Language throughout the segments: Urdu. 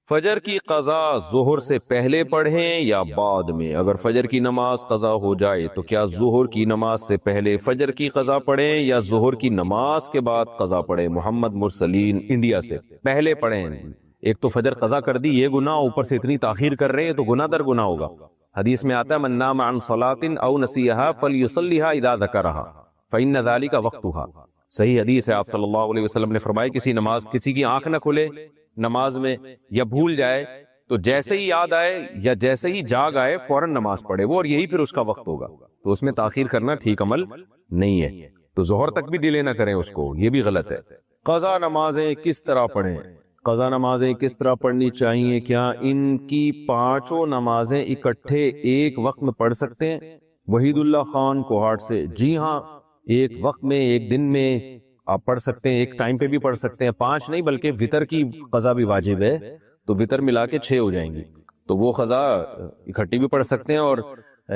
فجر کی قضا ظہر سے پہلے پڑھیں یا بعد میں؟ اگر فجر کی نماز قضا ہو جائے تو کیا ظہر کی نماز سے پہلے فجر کی قضا پڑھیں یا ظہر کی نماز کے بعد قضا پڑھیں؟ محمد مرسلین انڈیا سے۔ پہلے پڑھیں۔ ایک تو فجر قضا کر دی، یہ گناہ، اوپر سے اتنی تاخیر کر رہے ہیں تو گناہ در گناہ ہوگا۔ حدیث میں آتا ہے من نام عن صلاۃ او نسیھا فلیصلیھا اذا ذکرھا فإن ذلک وقتھا۔ صحیح حدیث ہے، آپ صلی اللہ علیہ وسلم نے فرمایا کسی کی آنکھ نہ کھلے نماز میں یا بھول جائے تو جیسے ہی یاد آئے یا جیسے ہی جاگ آئے فوراً نماز پڑھے وہ، اور یہی پھر اس کا وقت ہوگا۔ تو اس میں تاخیر کرنا ٹھیک عمل نہیں ہے، تو ظہر تک بھی ڈیلے نہ کریں اس کو، یہ بھی غلط ہے۔ قضا نمازیں کس طرح پڑھیں؟ قضا نمازیں کس طرح پڑھنی چاہیے؟ کیا ان کی پانچوں نمازیں اکٹھے ایک وقت میں پڑھ سکتے ہیں؟ وحید اللہ خان کوہاٹ سے۔ جی ہاں، ایک وقت میں، ایک دن میں آپ پڑھ سکتے ہیں، ایک ٹائم پہ بھی پڑھ سکتے ہیں۔ 5 نہیں بلکہ وتر کی قضا بھی واجب ہے، تو وتر ملا کے 6 ہو جائیں گی، تو وہ قضا اکٹھی بھی پڑھ سکتے ہیں۔ اور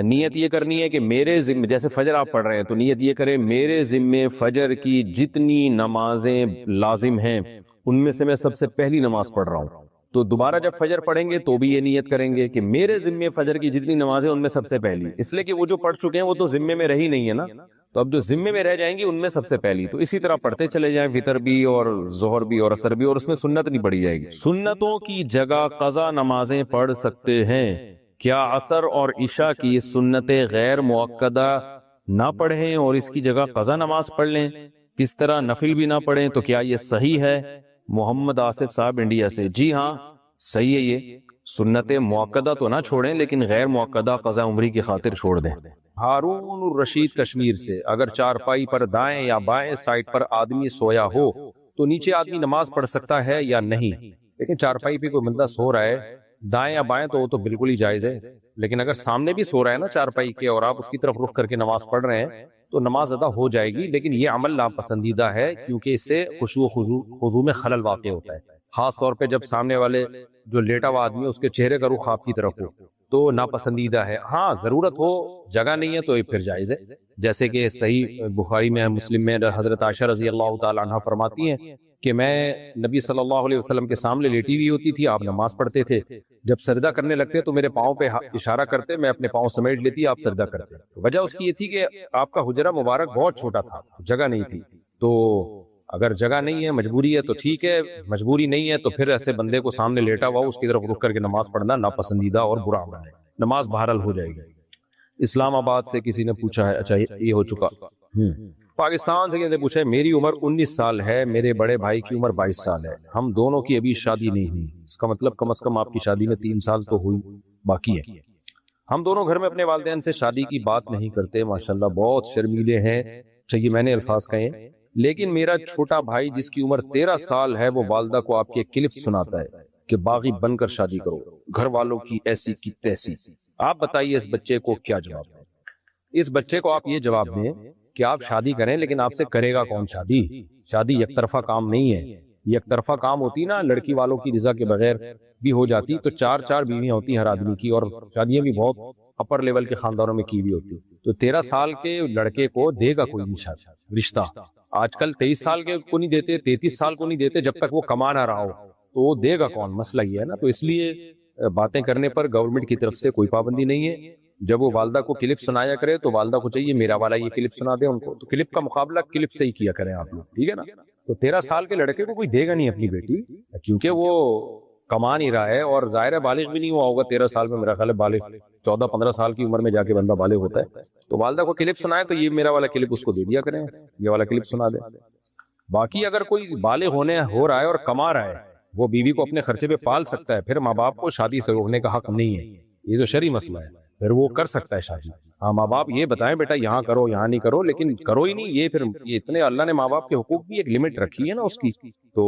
نیت یہ کرنی ہے کہ میرے ذمے، جیسے فجر آپ پڑھ رہے ہیں تو نیت یہ کریں میرے ذمے فجر کی جتنی نمازیں لازم ہیں ان میں سے میں سب سے پہلی نماز پڑھ رہا ہوں۔ تو دوبارہ جب فجر پڑھیں گے تو بھی یہ نیت کریں گے کہ میرے ذمے فجر کی جتنی نمازیں ان میں سب سے پہلی، اس لیے کہ وہ جو پڑھ چکے ہیں وہ تو ذمے میں رہی نہیں ہے نا، تو اب جو ذمے میں رہ جائیں گی ان میں سب سے پہلی۔ تو اسی طرح پڑھتے چلے جائیں، وتر بھی اور ظہر بھی اور عصر بھی، اور اس میں سنت نہیں پڑھی جائے گی۔ سنتوں کی جگہ قضا نمازیں پڑھ سکتے ہیں، کیا عصر اور عشاء کی سنتیں غیر مؤکدہ نہ پڑھیں اور اس کی جگہ قضا نماز پڑھ لیں؟ کس طرح نفل بھی نہ پڑھیں تو کیا یہ صحیح ہے؟ محمد آصف صاحب انڈیا سے۔ جی ہاں صحیح ہے، یہ سنت مؤکدہ تو نہ چھوڑیں لیکن غیر مؤکدہ قضا عمری کی خاطر چھوڑ دیں۔ ہارون الرشید کشمیر سے۔ اگر چارپائی پر دائیں یا بائیں سائڈ پر آدمی سویا ہو تو نیچے آدمی نماز پڑھ سکتا ہے یا نہیں؟ لیکن چارپائی پہ کوئی بندہ سو رہا ہے دائیں یا بائیں تو وہ تو بالکل ہی جائز ہے، لیکن اگر سامنے بھی سو رہا ہے نا چارپائی کے اور آپ اس کی طرف رخ کر کے نماز پڑھ رہے ہیں تو نماز ادا ہو جائے گی، لیکن یہ عمل ناپسندیدہ ہے کیونکہ اس سے خشوع و خضوع میں خلل واقع ہوتا ہے، خاص طور پہ جب سامنے والے جو لیٹا ہوا آدمی ہے اس کے چہرے کا رخ آپ کی طرف ہو تو ناپسندیدہ ہے۔ ہاں ضرورت ہو، جگہ نہیں ہے تو یہ پھر جائز ہے، جیسے کہ صحیح بخاری میں، مسلم میں حضرت عائشہ رضی اللہ تعالی عنہ فرماتی ہیں کہ میں نبی صلی اللہ علیہ وسلم کے سامنے لیٹی ہوئی ہوتی تھی، آپ نماز پڑھتے تھے، جب سجدہ کرنے لگتے تو میرے پاؤں پہ اشارہ کرتے، میں اپنے پاؤں سمیٹ لیتی، آپ سجدہ کرتے۔ وجہ اس کی یہ تھی کہ آپ کا حجرہ مبارک بہت چھوٹا تھا، جگہ نہیں تھی، تو اگر جگہ نہیں ہے، مجبوری ہے تو ٹھیک ہے، مجبوری نہیں ہے تو پھر ایسے بندے کو سامنے لیٹا ہوا اس کی طرف رخ کر کے نماز پڑھنا ناپسندیدہ اور برا عمل ہے، نماز بہرحال ہو جائے گی۔ اسلام آباد سے کسی نے پوچھا ہے، اچھا یہ ہو چکا۔ پاکستان سے کسی نے پوچھا ہے میری عمر 19 سال ہے، میرے بڑے بھائی کی عمر 22 سال ہے، ہم دونوں کی ابھی شادی نہیں ہوئی، اس کا مطلب کم از کم آپ کی شادی میں 3 سال تو ہوئی باقی ہے۔ ہم دونوں گھر میں اپنے والدین سے شادی کی بات نہیں کرتے، ماشاءاللہ بہت شرمیلے ہیں، چاہیے میں نے الفاظ کہے، لیکن میرا چھوٹا بھائی جس کی عمر 13 سال ہے وہ والدہ کو آپ کے کلپ سناتا ہے کہ باغی بن کر شادی کرو، گھر والوں کی ایسی کی تیسی۔ آپ بتائیے اس بچے کو کیا جواب دیں؟ اس بچے کو آپ یہ جواب دیں کہ آپ شادی کریں لیکن آپ سے کرے گا کون شادی؟ شادی یک طرفہ کام نہیں ہے، یک طرفہ کام ہوتی نا لڑکی والوں کی رضا کے بغیر بھی ہو جاتی تو 4 بیویاں ہوتی ہر آدمی کی، اور شادیاں بھی بہت اپر لیول کے خاندانوں میں کی بھی ہوتی، تو 13 سال کے لڑکے کو دے گا کوئی نہیں شادی رشتہ؟ آج کل 23 سال کے کو نہیں دیتے، 33 سال کو نہیں دیتے، جب تک وہ کما نہ رہا ہو تو وہ دے گا کون؟ مسئلہ یہ ہے نا، تو اس لیے باتیں کرنے پر گورنمنٹ کی طرف سے کوئی پابندی نہیں ہے۔ جب وہ والدہ کو کلپ سنایا کرے تو والدہ کو چاہیے میرا والا یہ کلپ سنا دے ان کو، تو کلپ کا مقابلہ کلپ سے ہی کیا کریں آپ لوگ، ٹھیک ہے نا؟ تو 13 سال کے لڑکے کو کوئی دے گا نہیں اپنی بیٹی، کیونکہ وہ کما نہیں رہا ہے اور ظاہر ہے بالغ بھی نہیں ہوا ہوگا 13 سال میں، میرا خیال ہے بالغ 14-15 سال کی عمر میں جا کے بندہ بالغ ہوتا ہے، تو والدہ کو کلپ سنائے تو یہ میرا والا کلپ اس کو دے دیا کریں، یہ والا کلپ سنا دے۔ باقی اگر کوئی بالغ ہو رہا ہے اور کما رہا ہے، وہ بیوی کو اپنے خرچے پہ پال سکتا ہے، پھر ماں باپ کو شادی سے روکنے کا حق نہیں ہے، یہ تو شرعی مسئلہ ہے، پھر وہ کر سکتا ہے شادی۔ ہاں ماں باپ یہ بتائیں بیٹا یہاں کرو یہاں نہیں کرو، لیکن کرو ہی نہیں، یہ پھر یہ اتنے اللہ نے ماں باپ کے حقوق کی ایک لمٹ رکھی ہے نا اس کی، تو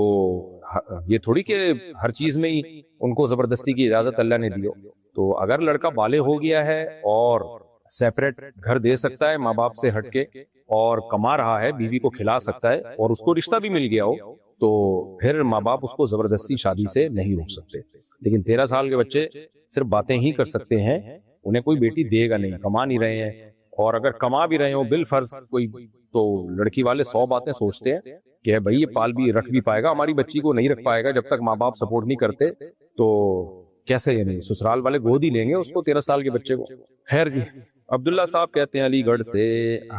یہ تھوڑی کہ ہر چیز میں ہی ان کو زبردستی کی اجازت اللہ نے دی ہو۔ تو اگر لڑکا بالغ ہو گیا ہے اور سیپریٹ گھر دے سکتا ہے ماں باپ سے ہٹ کے اور کما رہا ہے، بیوی کو کھلا سکتا ہے اور اس کو رشتہ بھی مل گیا ہو، تو پھر ماں باپ اس کو زبردستی شادی سے نہیں روک سکتے۔ لیکن 13 سال کے بچے صرف باتیں ہی کر سکتے ہیں، انہیں کوئی بیٹی دے گا نہیں، کما نہیں رہے ہیں، اور اگر کما بھی رہے ہو بالفرض کوئی، تو لڑکی والے 100 باتیں سوچتے ہیں کہ بھائی یہ پال بھی رکھ بھی پائے گا ہماری بچی کو؟ نہیں رکھ پائے گا جب تک ماں باپ سپورٹ نہیں کرتے، تو کیسے یعنی سسرال والے گود ہی لیں گے اس کو 13 سال کے بچے کو۔ خیر جی، عبداللہ صاحب کہتے ہیں علی گڑھ سے،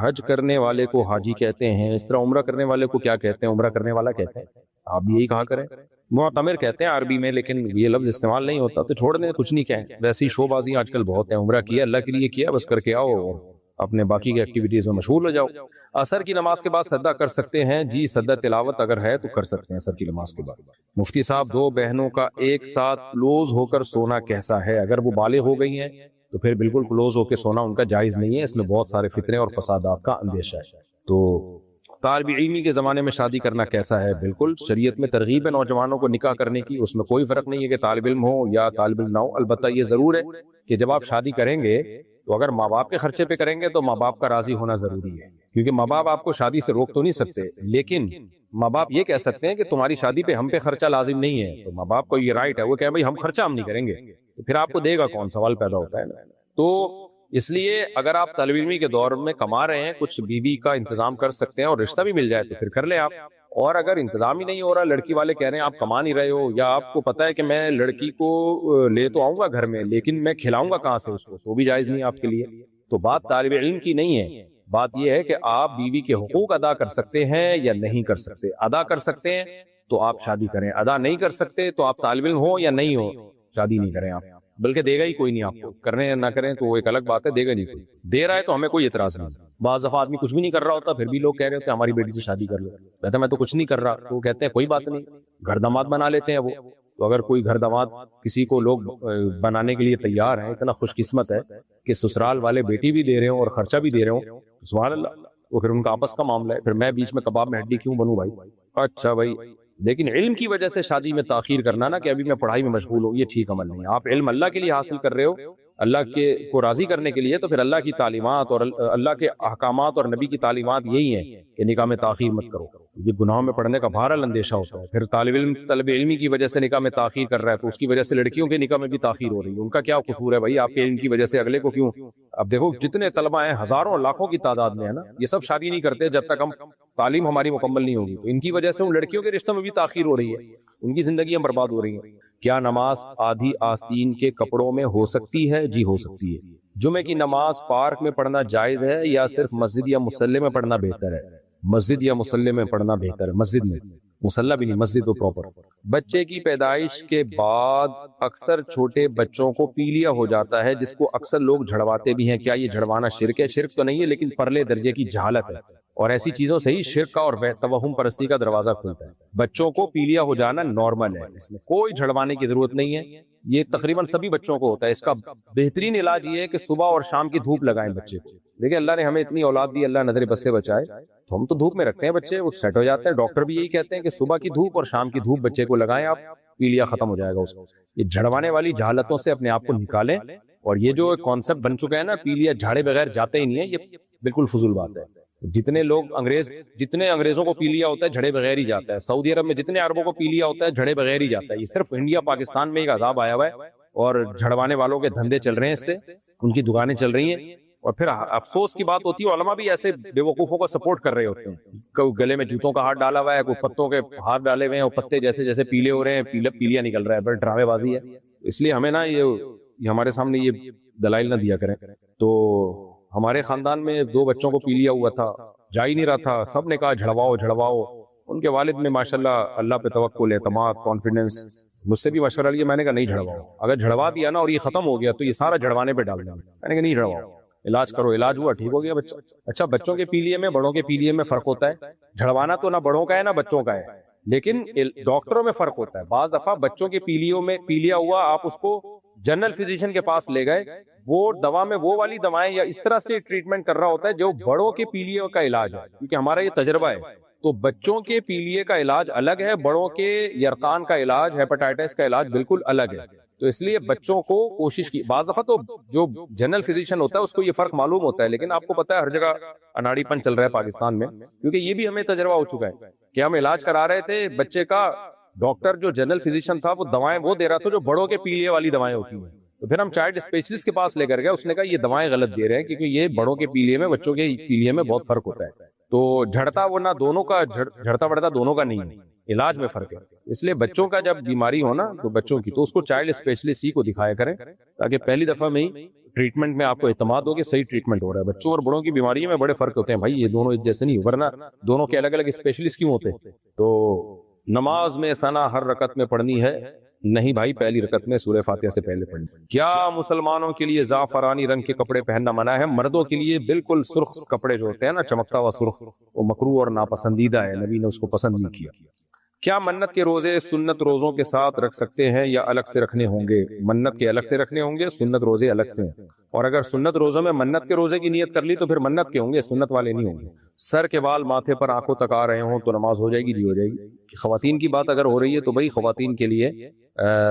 حج کرنے والے کو حاجی کہتے ہیں، اس طرح عمرہ کرنے والے کو کیا کہتے ہیں؟ عمرہ کرنے والا کہتے ہیں، آپ بھی یہی کہا کریں۔ معتمر کہتے ہیں عربی میں، لیکن یہ لفظ استعمال نہیں ہوتا تو چھوڑ دیں، کچھ نہیں کہیں۔ ویسے ہی شو بازی آج کل بہت ہیں، عمرہ کیا اللہ کے لیے کیا، بس کر کے آؤ، اپنے باقی کے ایکٹیویٹیز میں مشغول ہو جاؤ۔ عصر کی نماز کے بعد سجدہ کر سکتے ہیں؟ جی، سجدہ تلاوت اگر ہے تو کر سکتے ہیں عصر کی نماز کے بعد۔ مفتی صاحب، دو بہنوں کا ایک ساتھ کلوز ہو کر سونا کیسا ہے؟ اگر وہ بالغ ہو گئی ہیں تو پھر بالکل کلوز ہو کے سونا ان کا جائز نہیں ہے، اس میں بہت سارے فتنے اور فسادات کا اندیشہ ہے۔ تو طالب علمی کے زمانے میں شادی کرنا کیسا ہے؟ بالکل شریعت میں ترغیب ہے نوجوانوں کو نکاح کرنے کی، اس میں کوئی فرق نہیں ہے کہ طالب علم ہو یا طالب علم نہ ہو۔ البتہ یہ ضرور ہے کہ جب آپ شادی کریں گے تو اگر ماں باپ کے خرچے پہ کریں گے تو ماں باپ کا راضی ہونا ضروری ہے، کیونکہ ماں باپ آپ کو شادی سے روک تو نہیں سکتے، لیکن ماں باپ یہ کہہ سکتے ہیں کہ تمہاری شادی پہ ہم پہ خرچہ لازم نہیں ہے، تو ماں باپ کو یہ رائٹ ہے، وہ کہیں بھائی ہم خرچہ ہم نہیں کریں گے، تو پھر آپ کو دے گا کون؟ سوال پیدا ہوتا ہے نا۔ تو اس لیے اگر آپ طالب علمی کے دور میں کما رہے ہیں، کچھ بیوی کا انتظام کر سکتے ہیں اور رشتہ بھی مل جائے تو پھر کر لیں آپ۔ اور اگر انتظام ہی نہیں ہو رہا، لڑکی والے کہہ رہے ہیں آپ کما نہیں رہے ہو، یا آپ کو پتا ہے کہ میں لڑکی کو لے تو آؤں گا گھر میں لیکن میں کھلاؤں گا کہاں سے اس کو، تو بھی جائز نہیں آپ کے لیے۔ تو بات طالب علم کی نہیں ہے، بات یہ ہے کہ آپ بیوی کے حقوق ادا کر سکتے ہیں یا نہیں کر سکتے۔ ادا کر سکتے ہیں تو آپ شادی کریں، ادا نہیں کر سکتے تو آپ طالب علم ہو یا نہیں ہو شادی نہیں کریں آپ، بلکہ دے گا ہی کوئی نہیں آپ کو، کرنے نہ کریں تو وہ ایک الگ بات ہے، دے گا نہیں کوئی، دے رہا ہے تو ہمیں کوئی اعتراض نہیں۔ بعض دفعہ آدمی کچھ بھی نہیں کر رہا ہوتا پھر بھی لوگ کہہ رہے ہوتے ہیں ہماری بیٹی سے شادی کر لو، کہتے ہیں میں تو کچھ نہیں کر رہا، تو وہ کہتے ہیں کوئی بات نہیں، گھر داماد بنا لیتے ہیں وہ۔ تو اگر کوئی گھر داماد کسی کو لوگ بنانے کے لیے تیار ہیں، اتنا خوش قسمت ہے کہ سسرال والے بیٹی بھی دے رہے ہوں اور خرچہ بھی دے رہے ہوں، سبحان اللہ، وہ پھر ان کا آپس کا معاملہ ہے، پھر میں بیچ میں کباب میں ہڈی کیوں بنوں بھائی؟ اچھا بھائی، لیکن علم کی وجہ سے شادی میں تاخیر کرنا نا کہ ابھی میں پڑھائی میں مشغول ہوں، یہ ٹھیک عمل نہیں ہے۔ آپ علم اللہ کے لیے حاصل کر رہے ہو، اللہ کے کو راضی کرنے کے لیے، تو پھر اللہ کی تعلیمات اور اللہ کے احکامات اور نبی کی تعلیمات یہی ہیں کہ نکاح میں تاخیر مت کرو۔ یہ گناہوں میں پڑنے کا بہرحال اندیشہ ہوتا ہے۔ پھر طالب علمی کی وجہ سے نکاح میں تاخیر کر رہا ہے تو اس کی وجہ سے لڑکیوں کے نکاح میں بھی تاخیر ہو رہی ہے، ان کا کیا قصور ہے بھائی؟ آپ کے علم کی وجہ سے اگلے کو کیوں؟ اب دیکھو جتنے طلبہ ہیں ہزاروں لاکھوں کی تعداد میں ہے نا، یہ سب شادی نہیں کرتے جب تک ہم تعلیم ہماری مکمل نہیں ہوگی، تو ان کی وجہ سے ان لڑکیوں کے رشتوں میں بھی تاخیر ہو رہی ہے، ان کی زندگیاں برباد ہو رہی ہیں۔ کیا نماز آدھی آستین کے کپڑوں میں ہو سکتی ہے؟ جی ہو سکتی ہے۔ جمعے کی نماز پارک میں پڑھنا جائز ہے یا صرف مسجد یا مصلی میں پڑھنا بہتر ہے؟ مسجد یا مصلی میں پڑھنا بہتر ہے، مسجد میں، مصلی بھی نہیں، مسجد تو پراپر۔ بچے کی پیدائش کے بعد اکثر چھوٹے بچوں کو پیلیا ہو جاتا ہے جس کو اکثر لوگ جھڑواتے بھی ہیں، کیا یہ جھڑوانا شرک ہے؟ شرک تو نہیں ہے لیکن پرلے درجے کی جہالت ہے، اور ایسی چیزوں سے ہی شرک کا اور توہم پرستی کا دروازہ کھلتا ہے۔ بچوں کو پیلیا ہو جانا نارمل ہے، اس میں کوئی جھڑوانے کی ضرورت نہیں ہے، یہ تقریباً سبھی بچوں کو ہوتا ہے۔ اس کا بہترین علاج یہ ہے کہ صبح اور شام کی دھوپ لگائیں بچے کو۔ دیکھیں اللہ نے ہمیں اتنی اولاد دی، اللہ نظر بد سے بچائے، تو ہم تو دھوپ میں رکھتے ہیں بچے، وہ سیٹ ہو جاتے ہیں۔ ڈاکٹر بھی یہی کہتے ہیں کہ صبح کی دھوپ اور شام کی دھوپ بچے کو لگائیں آپ، پیلیا ختم ہو جائے گا اس کو۔ یہ جھڑوانے والی جہالتوں سے اپنے آپ کو نکالیں، اور یہ جو کانسیپٹ بن چکا ہے نا پیلیا جھاڑے بغیر جاتے ہی نہیں ہے، یہ بالکل فضول بات ہے۔ جتنے لوگ جتنے انگریزوں کو پیلیا ہوتا ہے جھڑے بغیر ہی جاتا ہے، سعودی عرب میں جتنے عربوں کو پیلیا ہوتا ہے جھڑے بغیر ہی جاتا ہے، یہ صرف انڈیا پاکستان میں ایک عذاب آیا ہوا ہے، اور جھڑوانے والوں کے دھندے چل رہے ہیں، اس سے ان کی دکانیں چل رہی ہیں۔ اور پھر افسوس کی بات ہوتی ہے علماء بھی ایسے بے وقوفوں کو سپورٹ کر رہے ہوتے ہیں، کوئی گلے میں جوتوں کا ہاتھ ڈالا ہوا ہے، کوئی پتوں کے ہاتھ ڈالے ہوئے ہیں، اور پتے جیسے جیسے پیلے ہو رہے ہیں، پیلیا نکل رہا ہے، بڑی ڈرامے بازی ہے۔ اس لیے ہمیں نا یہ ہمارے سامنے یہ دلائل نہ دیا کریں۔ تو ہمارے خاندان میں 2 بچوں کو پیلیا ہوا تھا، جا ہی نہیں رہا تھا، سب نے کہا جھڑواؤ جھڑواؤ، ان کے والد میں ماشاءاللہ اللہ پہ توکل، اعتماد، کانفیڈنس، مجھ سے بھی مشورہ لیا، میں نے کہا نہیں جھڑواؤ، اگر جھڑوا دیا نا اور یہ ختم ہو گیا تو یہ سارا جھڑوانے پہ ڈال دیں، میں نے کہا نہیں جھڑواؤ، علاج کرو، علاج ہوا ٹھیک ہو گیا بچہ۔ اچھا بچوں کے پیلیے میں بڑوں کے پیلیے میں فرق ہوتا ہے؟ جھڑوانا تو نہ بڑوں کا ہے نہ بچوں کا ہے، لیکن ڈاکٹروں میں فرق ہوتا ہے۔ بعض دفعہ بچوں کے پیلیوں میں پیلیا ہوا، آپ اس کو جنرل فزیشین کے پاس لے گئے، وہ دوا میں وہ والی دوائیں یا اس طرح سے ٹریٹمنٹ کر رہا ہوتا ہے جو بڑوں کے پیلیے کا علاج ہے، کیونکہ ہمارا یہ تجربہ ہے۔ تو بچوں کے پیلیے کا علاج الگ ہے، بڑوں کے یرقان کا علاج، ہیپاٹائٹس کا علاج بالکل الگ ہے۔ تو اس لیے بچوں کو کوشش کی، بعض دفعہ تو جو جنرل فزیشین ہوتا ہے اس کو یہ فرق معلوم ہوتا ہے، لیکن آپ کو پتا ہے ہر جگہ اناڑی پن چل رہا ہے پاکستان میں، کیونکہ یہ بھی ہمیں تجربہ ہو چکا ہے کہ ہم علاج کرا رہے تھے بچے کا، ڈاکٹر جو جنرل فزیشین تھا وہ دوائیں وہ دے رہا تھا جو بڑوں کے پیلیے والی دوائیں ہوتی ہیں، تو پھر ہم چائلڈ اسپیشلسٹ کے پاس لے کر گئے، اس نے کہا یہ دوائیں غلط دے رہے ہیں کیونکہ یہ بڑوں کے پیلیے میں بچوں کے پیلیے میں بہت فرق ہوتا ہے۔ تو جھڑتا ورنہ دونوں کا جھڑتا بڑھتا دونوں کا نہیں ہے، علاج میں فرق ہے. اس لیے بچوں کا جب بیماری ہو نا تو بچوں کی تو اس کو چائلڈ اسپیشلسٹ ہی کو دکھایا کریں، تاکہ پہلی دفعہ میں ہی ٹریٹمنٹ میں آپ کو اعتماد ہو کہ صحیح ٹریٹمنٹ ہو رہا ہے. بچوں اور بڑوں کی بیماریوں میں بڑے فرق ہوتے ہیں بھائی، یہ دونوں ایک جیسے نہیں، ورنہ دونوں کے الگ الگ اسپیشلسٹ کیوں ہوتے. تو نماز میں ثنا ہر رکعت میں پڑھنی ہے؟ نہیں بھائی، پہلی رکعت میں سورہ فاتحہ سے پہلے پڑھنی. کیا مسلمانوں کے لیے زعفرانی رنگ کے کپڑے پہننا منع ہے؟ مردوں کے لیے بالکل سرخ کپڑے جو ہوتے ہیں نا، چمکتا ہوا سرخ، وہ مکروہ اور ناپسندیدہ ہے، نبی نے اس کو پسند نہیں کیا. کیا منت کے روزے سنت روزوں کے ساتھ رکھ سکتے ہیں یا الگ سے رکھنے ہوں گے؟ منت کے الگ سے رکھنے ہوں گے، سنت روزے الگ سے ہیں. اور اگر سنت روزوں میں منت کے روزے کی نیت کر لی تو پھر منت کے ہوں گے، سنت والے نہیں ہوں گے. سر کے بال ماتھے پر آنکھوں تک آ رہے ہوں تو نماز ہو جائے گی؟ جی ہو جائے گی. خواتین کی بات اگر ہو رہی ہے تو بھائی خواتین کے لیے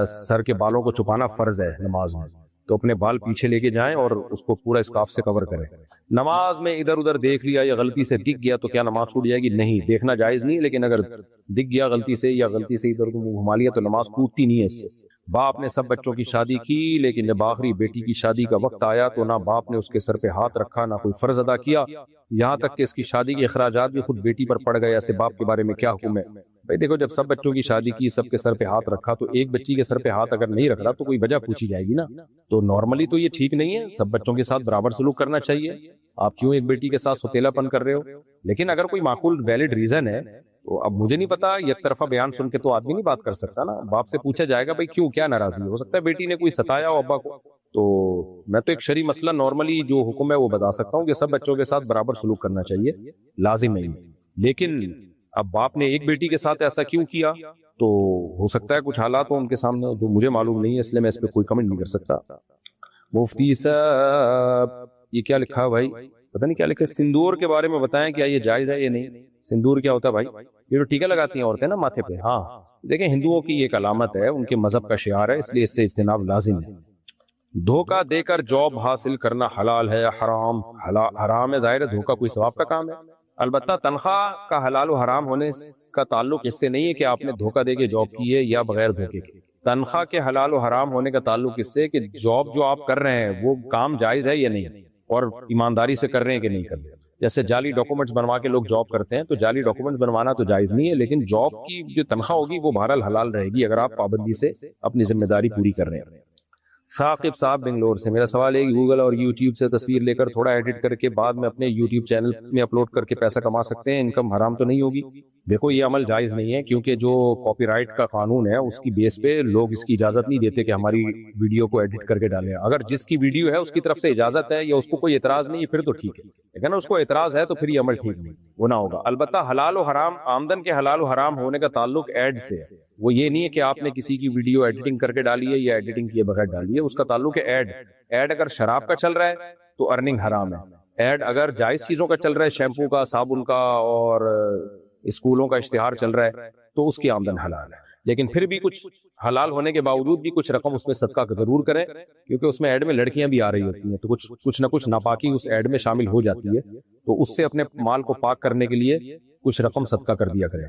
سر کے بالوں کو چھپانا فرض ہے نماز میں، تو اپنے بال پیچھے لے کے جائیں اور اس کو پورا اسکارف سے کور کریں. نماز میں ادھر ادھر دیکھ لیا یا غلطی سے دکھ گیا تو کیا نماز چھوٹ جائے گی؟ نہیں، دیکھنا جائز نہیں، لیکن اگر دکھ گیا غلطی سے یا غلطی سے ادھر ادھر گھما لیا تو نماز ٹوٹتی نہیں ہے اس سے. باپ نے سب بچوں کی شادی کی لیکن جب آخری بیٹی کی شادی کا وقت آیا تو نہ باپ نے اس کے سر پہ ہاتھ رکھا، نہ کوئی فرض ادا کیا، یہاں تک کہ اس کی شادی کے اخراجات بھی خود بیٹی پر پڑ گئے. ایسے باپ کے بارے میں کیا حکم ہے؟ بھائی دیکھو، جب سب بچوں کی شادی کی، سب کے سر پہ ہاتھ رکھا، تو ایک بچی کے سر پہ ہاتھ اگر نہیں رکھ رہا تو کوئی وجہ پوچھی جائے گی نا. تو نارملی تو یہ ٹھیک نہیں ہے، سب بچوں کے ساتھ برابر سلوک کرنا چاہیے. آپ کیوں ایک بیٹی کے ساتھ سوتیلا پن کر رہے ہو؟ لیکن اگر کوئی معقول ویلڈ ریزن ہے تو اب مجھے نہیں پتا، یک طرفہ بیان سن کے تو آدمی نہیں بات کر سکتا نا. باپ سے پوچھا جائے گا بھائی کیوں، کیا ناراضی ہو سکتا ہے بیٹی نے کوئی ستایا ہو ابا کو. تو میں تو ایک شرعی مسئلہ نارملی جو حکم ہے وہ بتا سکتا ہوں کہ سب بچوں کے ساتھ برابر سلوک کرنا چاہیے، لازم نہیں. لیکن اب باپ نے ایک بیٹی کے ساتھ ایسا کیوں کیا، تو ہو سکتا ہے کچھ حالات ہوں ان کے سامنے جو مجھے معلوم نہیں ہے، اس لیے میں اس پہ کوئی کمنٹ نہیں کر سکتا. مفتی صاحب یہ کیا لکھا بھائی، پتہ نہیں کیا لکھا، سندور کے بارے میں بتائیں کیا یہ جائز ہے یا نہیں؟ سندور کیا ہوتا ہے بھائی؟ یہ جو ٹیکا لگاتی ہیں عورتیں نا ماتھے پہ، ہاں دیکھیں ہندوؤں کی ایک علامت ہے، ان کے مذہب کا شعار ہے، اس لیے اس سے اجتناب لازم ہے. دھوکہ دے کر جاب حاصل کرنا حلال ہے یا حرام؟ حرام ہے، ظاہر ہے دھوکہ کوئی ثواب کا کام ہے. البتہ تنخواہ کا حلال و حرام ہونے کا تعلق اس سے نہیں ہے کہ آپ نے دھوکہ دے کے جاب کی ہے یا بغیر دھوکے کے. تنخواہ کے حلال و حرام ہونے کا تعلق اس سے کہ جاب جو آپ کر رہے ہیں وہ کام جائز ہے یا نہیں، اور ایمانداری سے کر رہے ہیں کہ نہیں کر رہے. جیسے جعلی ڈاکومنٹس بنوا کے لوگ جاب کرتے ہیں تو جعلی ڈاکومنٹس بنوانا تو جائز نہیں ہے، لیکن جاب کی جو تنخواہ ہوگی وہ بہرحال حلال رہے گی اگر آپ پابندی سے اپنی ذمہ داری پوری کر رہے ہیں. ثاقب صاحب بنگلور سے، میرا سوال ہے کہ گوگل اور یوٹیوب سے تصویر لے کر تھوڑا ایڈٹ کر کے بعد میں اپنے یوٹیوب چینل میں اپلوڈ کر کے پیسہ کما سکتے ہیں، انکم حرام تو نہیں ہوگی؟ دیکھو یہ عمل جائز نہیں ہے، کیونکہ جو کاپی رائٹ کا قانون ہے اس کی بیس پہ لوگ اس کی اجازت نہیں دیتے کہ ہماری ویڈیو کو ایڈٹ کر کے ڈالیں. اگر جس کی ویڈیو ہے اس کی طرف سے اجازت ہے یا اس کو کوئی اعتراض نہیں ہے پھر تو ٹھیک ہے، لیکن اس کو اعتراض ہے تو پھر یہ عمل ٹھیک نہیں، وہ نہ ہوگا. البتہ حلال و حرام، آمدن کے حلال و حرام ہونے کا تعلق ایڈ سے ہے، وہ یہ نہیں ہے کہ آپ نے کسی کی ویڈیو ایڈیٹنگ کر کے ڈالی ہے یا ایڈیٹنگ کیے بغیر ڈالی ہے، اس کا تعلق ہے ایڈ اگر شراب کا چل رہا ہے تو ارننگ حرام ہے. ایڈ اگر جائز چیزوں کا چل رہا ہے، شیمپو کا، صابن کا اور اسکولوں کا اشتہار چل رہا ہے تو اس کی آمدن حلال ہے. لیکن پھر بھی کچھ حلال ہونے کے باوجود بھی کچھ رقم اس میں صدقہ ضرور کریں، کیونکہ اس میں ایڈ میں لڑکیاں بھی آ رہی ہوتی ہیں تو کچھ نہ کچھ ناپاکی اس ایڈ میں شامل ہو جاتی ہے، تو اس سے اپنے مال کو پاک کرنے کے لیے کچھ رقم صدقہ کر دیا کریں،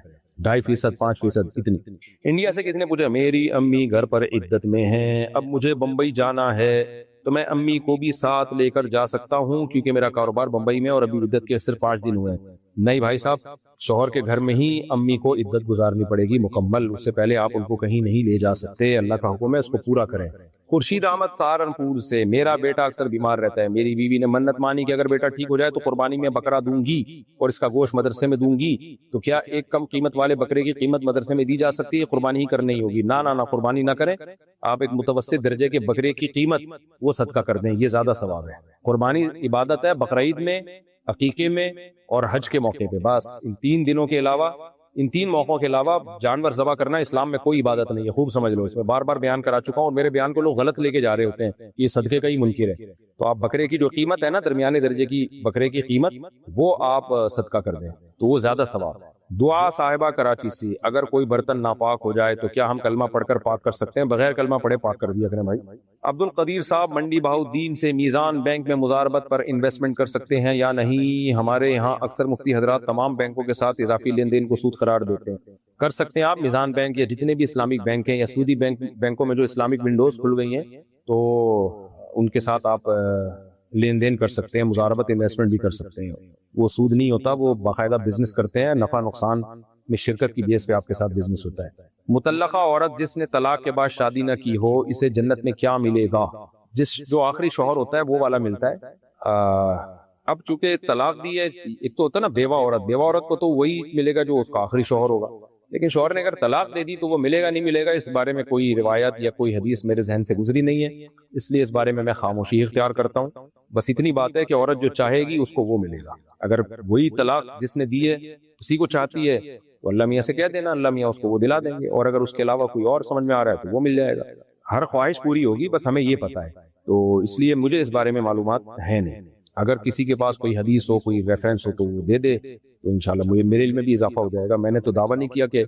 2.5%، 5%، اتنی. انڈیا سے کسی نے پوچھا، میری امی گھر پر عدت میں ہیں، اب مجھے بمبئی جانا ہے تو میں امی کو بھی ساتھ لے کر جا سکتا ہوں کیونکہ میرا کاروبار بمبئی میں اور ابھی عدت کے صرف 5 دن ہوئے ہیں؟ نہیں بھائی صاحب، شوہر کے گھر میں ہی امی کو عدت گزارنی پڑے گی مکمل، اس سے پہلے آپ ان کو کہیں نہیں لے جا سکتے، اللہ کا حکم ہے اس کو پورا کریں. خورشید احمد سہارنپور سے، میرا بیٹا اکثر بیمار رہتا ہے، میری بیوی نے منت مانی کہ اگر بیٹا ٹھیک ہو جائے تو قربانی میں بکرا دوں گی اور اس کا گوشت مدرسے میں دوں گی، تو کیا ایک کم قیمت والے بکرے کی قیمت مدرسے میں دی جا سکتی ہے؟ قربانی ہی کرنی ہوگی. نہ قربانی نہ کریں، آپ ایک متوسط درجے کے بکرے کی قیمت وہ صدقہ کر دیں، یہ زیادہ ثواب ہے. قربانی عبادت ہے بقرعید میں، عقیقے میں اور حج کے موقع پہ، بس ان 3 دنوں کے علاوہ، ان 3 موقعوں کے علاوہ جانور ذبح کرنا اسلام میں کوئی عبادت نہیں ہے. خوب سمجھ لو، اس میں بار بار بیان کرا چکا ہوں اور میرے بیان کو لوگ غلط لے کے جا رہے ہوتے ہیں، یہ صدقے کا ہی منکر ہے. تو آپ بکرے کی جو قیمت ہے نا، درمیانے درجے کی بکرے کی قیمت، وہ آپ صدقہ کر دیں تو وہ زیادہ ثواب ہے. دعا صاحبہ کراچی سے، اگر کوئی برتن ناپاک ہو جائے تو کیا ہم کلمہ پڑھ کر پاک کر سکتے ہیں؟ بغیر کلمہ پڑھے پاک کر دیا کریں بھائی. عبد القدیر صاحب منڈی بہاؤالدین سے، میزان بینک میں مزاربت پر انویسٹمنٹ کر سکتے ہیں یا نہیں؟ ہمارے یہاں اکثر مفتی حضرات تمام بینکوں کے ساتھ اضافی لین دین کو سود قرار دیتے ہیں. کر سکتے ہیں آپ، میزان بینک یا جتنے بھی اسلامک بینک ہیں یا سودی بینکوں میں جو اسلامک ونڈوز کھل گئی ہیں تو ان کے ساتھ آپ لین دین کر سکتے ہیں, مزاربت انویسٹمنٹ بھی کر سکتے ہیں. وہ سود نہیں ہوتا, وہ باقاعدہ بزنس کرتے ہیں, نفع نقصان میں شرکت کی بیس پہ آپ کے ساتھ بزنس ہوتا ہے. مطلقہ عورت جس نے طلاق کے بعد شادی نہ کی ہو, اسے جنت میں کیا ملے گا؟ جو آخری شوہر ہوتا ہے وہ والا ملتا ہے. اب چونکہ طلاق دی ہے, ایک تو ہوتا ہے نا بیوہ عورت, بیوہ عورت کو تو وہی ملے گا جو اس کا آخری شوہر ہوگا, لیکن شوہر نے اگر طلاق دے دی تو وہ ملے گا نہیں ملے گا, اس بارے میں کوئی روایت یا کوئی حدیث میرے ذہن سے گزری نہیں ہے, اس لیے اس بارے میں خاموشی اختیار کرتا ہوں. بس اتنی بات ہے کہ عورت جو چاہے گی اس کو وہ ملے گا. اگر وہی طلاق جس نے دی ہے اسی کو چاہتی ہے تو اللہ میاں سے کہہ دینا, اللہ میاں اس کو وہ دلا دیں گے, اور اگر اس کے علاوہ کوئی اور سمجھ میں آ رہا ہے تو وہ مل جائے گا. ہر خواہش پوری ہوگی, بس ہمیں یہ پتہ ہے, تو اس لیے مجھے اس بارے میں معلومات ہے نہیں. اگر کسی کے پاس کوئی حدیث ہو, کوئی ریفرنس ہو تو وہ دے دے, تو انشاءاللہ میرے علم میں بھی اضافہ ہو جائے گا. میں نے تو دعویٰ نہیں کیا کہ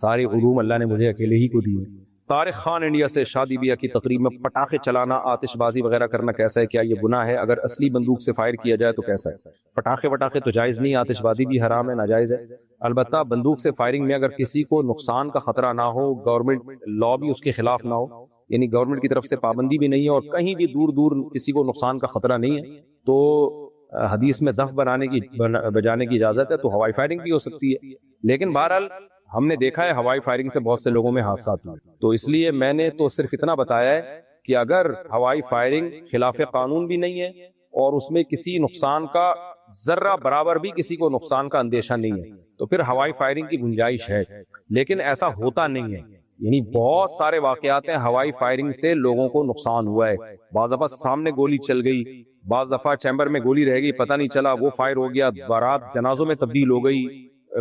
سارے علوم اللہ نے مجھے اکیلے ہی کو دیے. طارق خان انڈیا سے, شادی بیاہ کی تقریب میں پٹاخے چلانا, آتش بازی وغیرہ کرنا کیسا ہے؟ کیا یہ گناہ ہے؟ اگر اصلی بندوق سے فائر کیا جائے تو کیسا ہے؟ پٹاخے تو جائز نہیں, آتش بازی بھی حرام ہے, ناجائز ہے. البتہ بندوق سے فائرنگ میں اگر کسی کو نقصان کا خطرہ نہ ہو, گورنمنٹ لا بھی اس کے خلاف نہ ہو, یعنی گورنمنٹ کی طرف سے پابندی بھی نہیں ہے, اور کہیں بھی دور دور کسی کو نقصان کا خطرہ نہیں ہے, تو حدیث میں دف بجانے کی اجازت ہے, تو ہوائی فائرنگ بھی ہو سکتی ہے. لیکن بہرحال ہم نے دیکھا ہے ہوائی فائرنگ سے بہت سے لوگوں میں حادثات ہوئے, تو اس لیے میں نے تو صرف اتنا بتایا ہے کہ اگر ہوائی فائرنگ خلاف قانون بھی نہیں ہے اور اس میں کسی نقصان کا ذرہ برابر بھی کسی کو نقصان کا اندیشہ نہیں ہے, تو پھر ہوائی فائرنگ کی گنجائش ہے. لیکن ایسا ہوتا نہیں ہے, یعنی بہت سارے واقعات ہیں ہوائی فائرنگ سے لوگوں کو نقصان ہوا ہے. بعض دفعہ سامنے گولی چل گئی, بعض دفعہ چیمبر میں گولی رہ گئی, پتہ نہیں چلا, وہ فائر ہو گیا, بارات جنازوں میں تبدیل ہو گئی,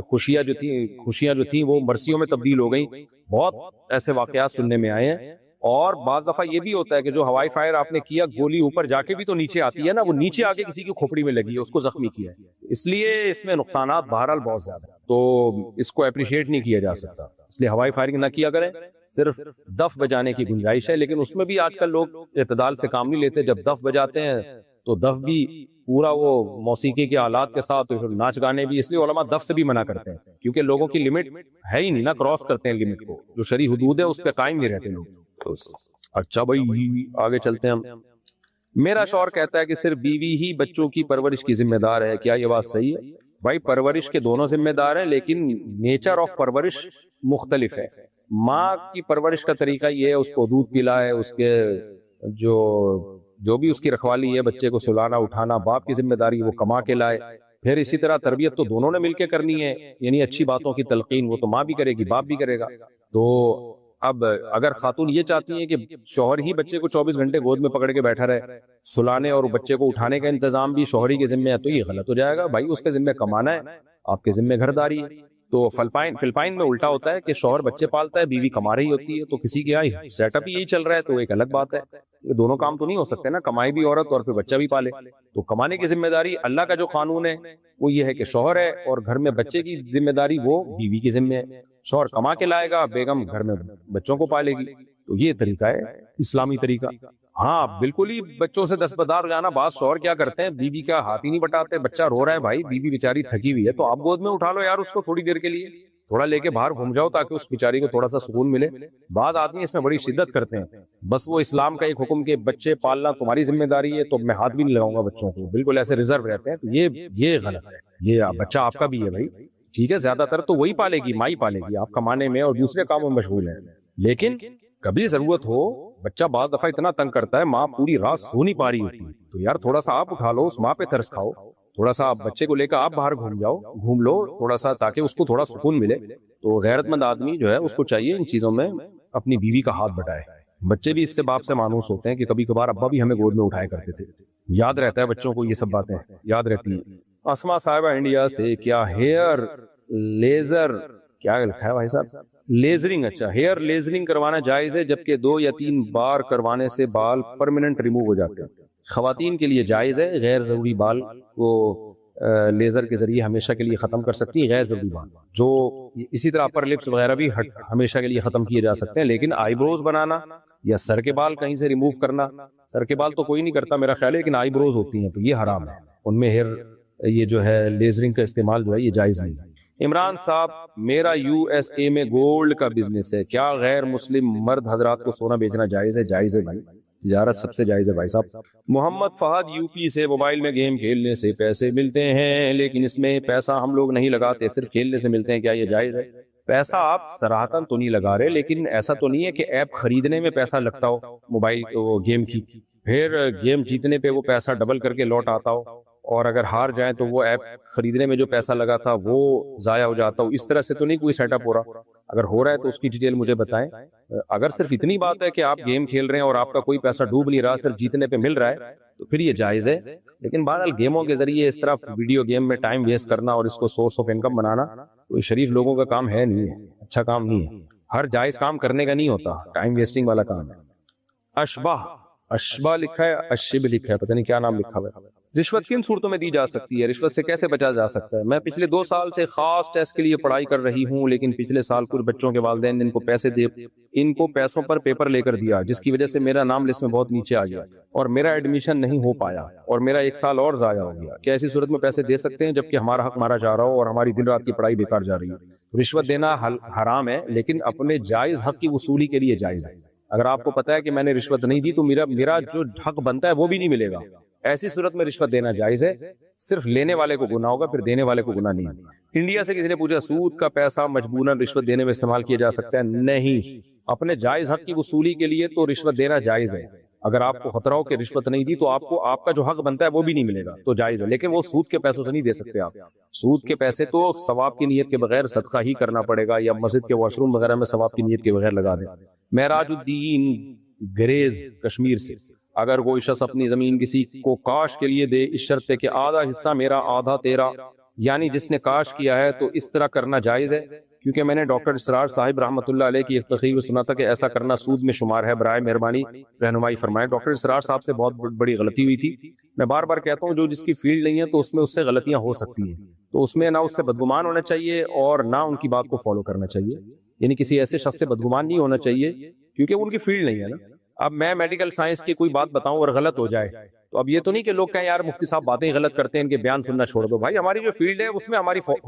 خوشیاں جو تھیں وہ مرثیوں میں تبدیل ہو گئیں. بہت ایسے واقعات سننے میں آئے ہیں. اور بعض دفعہ یہ بھی ہوتا ہے کہ جو ہوائی فائر آپ نے کیا, گولی اوپر جا کے بھی تو نیچے آتی ہے نا, وہ نیچے آ کے کسی کی کھوپڑی میں لگی ہے, اس کو زخمی کیا ہے. اس لیے اس میں نقصانات بہرحال بہت زیادہ ہیں, تو اس کو اپریشیٹ نہیں کیا جا سکتا. اس لیے ہوائی فائرنگ نہ کیا کریں, صرف دف بجانے کی گنجائش ہے. لیکن اس میں بھی آج کل لوگ اعتدال سے کام نہیں لیتے. جب دف بجاتے ہیں تو دف بھی پورا وہ موسیقی کے آلات کے ساتھ, ناچ گانے بھی, اس لیے علماء دف سے بھی منع کرتے ہیں, کیونکہ لوگوں کی لمٹ ہے ہی نہیں نا, کراس کرتے ہیں لمٹ کو, جو شرعی حدود ہے اس پہ قائم نہیں رہتے لوگ. اچھا بھائی آگے چلتے ہیں ہم. میرا شوہر کہتا ہے کہ صرف بیوی ہی بچوں کی پرورش کی ذمہ دار ہے, کیا یہ بات صحیح ہے؟ بھائی پرورش کے دونوں ذمہ دار ہیں, لیکن نیچر آف پرورش مختلف ہے. ماں کی پرورش کا طریقہ یہ ہے, اس کو دودھ پلائے, اس کے جو بھی اس کی رکھوالی ہے, بچے کو سلانا اٹھانا. باپ کی ذمہ داری وہ کما کے لائے. پھر اسی طرح تربیت تو دونوں نے مل کے کرنی ہے, یعنی اچھی باتوں کی تلقین وہ تو ماں بھی کرے گی, باپ بھی کرے گا. تو اب اگر خاتون یہ چاہتی ہیں کہ شوہر ہی بچے کو 24 گھنٹے گود میں پکڑ کے بیٹھا رہے, سلانے اور بچے کو اٹھانے کا انتظام بھی شوہر ہی کے ذمہ ہے, تو یہ غلط ہو جائے گا. بھائی اس کے ذمہ کمانا ہے, آپ کے ذمہ گھر داری ہے. تو فلپائن میں الٹا ہوتا ہے کہ شوہر بچے پالتا ہے, بیوی کما رہی ہوتی ہے. تو کسی کے یہاں سیٹ اپ یہی چل رہا ہے, تو ایک الگ بات ہے. یہ دونوں کام تو نہیں ہو سکتے نا, کمائی بھی عورت اور پھر بچہ بھی پالے. تو کمانے کی ذمہ داری اللہ کا جو قانون ہے وہ یہ ہے کہ شوہر ہے, اور گھر میں بچے کی ذمہ داری وہ بیوی کی ذمہ ہے. شوہر کما کے لائے گا, بیگم گھر میں بچوں کو پالے گی. تو یہ طریقہ ہے اسلامی طریقہ. ہاں بالکل ہی بچوں سے دستبردار ہو جانا. بعض شوہر کیا کرتے ہیں, بیوی کا ہاتھ ہی نہیں بٹاتے, بچہ رو رہا ہے, بھائی بیوی بیچاری تھکی ہوئی ہے, تو آپ گود میں اٹھا لو یار اس کو تھوڑی دیر کے لیے, تھوڑا لے کے باہر گھوم جاؤ تاکہ اس بیچاری کو تھوڑا سا سکون ملے. بعض آدمی اس میں بڑی شدت کرتے ہیں, بس وہ اسلام کا ایک حکم کہ بچے پالنا تمہاری ذمہ داری ہے, تو میں ہاتھ بھی نہیں لگاؤں گا بچوں کو, بالکل ایسے ریزرو رہتے ہیں. تو یہ غلط ہے. یہ بچہ آپ کا بھی ہے بھائی, ٹھیک ہے, زیادہ تر تو وہی پالے گی, ماں ہی پالے گی. آپ کمانے میں اور دوسرے کاموں میں مشغول ہیں, لیکن کبھی ضرورت ہو, بچہ بعض دفعہ اتنا تنگ کرتا ہے, ماں پوری رات سو نہیں پا رہی ہوتی ہے, تو یار تھوڑا سا آپ اٹھا لو, اس ماں پہ ترس کھاؤ, تھوڑا سا آپ بچے کو لے کر آپ باہر گھوم لو تھوڑا سا, تاکہ اس کو تھوڑا سکون ملے. تو غیرت مند آدمی جو ہے اس کو چاہیے ان چیزوں میں اپنی بیوی کا ہاتھ بٹائے. بچے بھی اس سے باپ سے مانوس ہوتے ہیں کہ کبھی کبھار ابا بھی ہمیں گود میں اٹھایا کرتے تھے. یاد رہتا ہے بچوں کو, یہ سب باتیں یاد رہتی ہیں. اسما صاحبہ انڈیا سے, کیا ہیئر لیزر, کیا لکھا ہے بھائی صاحب, لیزرنگ, اچھا ہیئر لیزرنگ کروانا جائز ہے, جبکہ 2 یا 3 بار کروانے سے بال پرماننٹ ریموو ہو جاتے ہیں. خواتین کے لیے جائز ہے, غیر ضروری بال کو لیزر کے ذریعے ہمیشہ کے لیے ختم کر سکتی ہیں, غیر ضروری بال. جو اسی طرح اپر لپس وغیرہ بھی ہمیشہ کے لیے ختم کیے جا سکتے ہیں, لیکن آئی بروز بنانا یا سر کے بال کہیں سے ریموو کرنا, سر کے بال تو کوئی نہیں کرتا میرا خیال ہے, لیکن آئی بروز ہوتی ہیں تو یہ حرام ہے, ان میں ہیئر یہ جو ہے لیزرنگ کا استعمال جو ہے یہ جائز نہیں ہے. عمران صاحب, میرا USA میں گولڈ کا بزنس ہے, کیا غیر مسلم مرد حضرات کو سونا بیچنا جائز ہے؟ جائز ہے بھائی, تجارت سب سے جائز ہے بھائی صاحب. محمد فہد یو پی سے موبائل میں گیم کھیلنے سے پیسے ملتے ہیں لیکن اس میں پیسہ ہم لوگ نہیں لگاتے, صرف کھیلنے سے ملتے ہیں, کیا یہ جائز ہے؟ پیسہ آپ صراحتاً تو نہیں لگا رہے, لیکن ایسا تو نہیں ہے کہ ایپ خریدنے میں پیسہ لگتا ہو موبائل وہ گیم کی, پھر گیم جیتنے پہ وہ پیسہ ڈبل کر کے لوٹ آتا ہو, اور اگر ہار جائیں تو وہ ایپ خریدنے میں جو پیسہ لگا تھا وہ ضائع ہو جاتا ہو. اس طرح سے تو نہیں کوئی سیٹ اپ ہو رہا؟ اگر ہو رہا ہے تو اس کی ڈیٹیل مجھے بتائیں. اگر صرف اتنی بات ہے کہ آپ گیم کھیل رہے ہیں اور آپ کا کوئی پیسہ ڈوب نہیں رہا, صرف جیتنے پہ مل رہا ہے, تو پھر یہ جائز ہے. لیکن بہرحال گیموں کے ذریعے اس طرح ویڈیو گیم میں ٹائم ویسٹ کرنا اور اس کو سورس آف انکم بنانا کوئی شریف لوگوں کا کام ہے نہیں ہے, اچھا کام نہیں ہے. ہر جائز کام کرنے کا نہیں ہوتا, ٹائم ویسٹنگ والا کام ہے. اشبہ لکھا ہے, اشب لکھا ہے, پتہ نہیں کیا نام لکھا ہوا ہے. رشوت کن صورتوں میں دی جا سکتی ہے؟ رشوت سے کیسے بچا جا سکتا ہے؟ میں پچھلے 2 سال سے خاص ٹیسٹ کے لیے پڑھائی کر رہی ہوں, لیکن پچھلے سال کچھ بچوں کے والدین نے ان کو پیسوں پر پیپر لے کر دیا, جس کی وجہ سے میرا نام لسٹ میں بہت نیچے آ گیا اور میرا ایڈمیشن نہیں ہو پایا اور میرا 1 سال اور ضائع ہو گیا. کیا ایسی صورت میں پیسے دے سکتے ہیں جبکہ ہمارا حق مارا جا رہا ہو اور ہماری دن رات کی پڑھائی بیکار جا رہی ہے؟ رشوت دینا حرام ہے, لیکن اپنے جائز حق کی وصولی کے لیے جائز ہے. اگر آپ کو پتا ہے کہ میں نے رشوت نہیں دی تو میرا جو حق بنتا ہے وہ بھی نہیں ملے گا. ایسی صورت میں رشوت دینا جائز ہے, صرف لینے والے کو گناہ ہوگا, پھر دینے والے کو گناہ نہیں. انڈیا سے کسی نے پوچھا سود کا پیسہ مجبوراً رشوت دینے میں استعمال کیا جا سکتا ہے؟ نہیں, اپنے جائز حق کی وصولی کے لیے تو رشوت دینا جائز ہے. اگر آپ کو خطرہ ہو کہ رشوت نہیں دی تو آپ کا جو حق بنتا ہے وہ بھی نہیں ملے گا, تو جائز ہے. لیکن وہ سود کے پیسوں سے نہیں دے سکتے آپ. سود کے پیسے تو ثواب کی نیت کے بغیر صدقہ ہی کرنا پڑے گا, یا مسجد کے واش روم وغیرہ میں ثواب کی نیت کے بغیر لگا دیں. معراج الدین گریز کشمیر سے, اگر کوئی شخص اپنی زمین کسی کو کاش کے لیے دے, اس شرط ہے کہ آدھا حصہ میرا آدھا تیرا, یعنی جس نے کاش کیا ہے تو اس طرح کرنا جائز ہے؟ کیونکہ میں نے ڈاکٹر اسرار صاحب رحمۃ اللہ علیہ کی ایک تقریر میں سنا تھا کہ ایسا کرنا سود میں شمار ہے, برائے مہربانی رہنمائی فرمائیں. ڈاکٹر اسرار صاحب سے بہت بڑی غلطی ہوئی تھی. میں بار بار کہتا ہوں جو جس کی فیلڈ نہیں ہے تو اس سے غلطیاں ہو سکتی ہیں, تو اس میں نہ اس سے بدگمان ہونا چاہیے اور نہ ان کی بات کو فالو کرنا چاہیے. یعنی کسی ایسے شخص سے بدگمان نہیں ہونا چاہیے کیونکہ ان کی فیلڈ نہیں ہے نا. اب میں میڈیکل سائنس کی کوئی بات بتاؤں اور غلط ہو جائے تو اب یہ تو نہیں کہ لوگ کہیں یار مفتی صاحب باتیں غلط کرتے ہیں, ان کے بیان سننا چھوڑ دو. بھائی ہماری جو فیلڈ ہے اس میں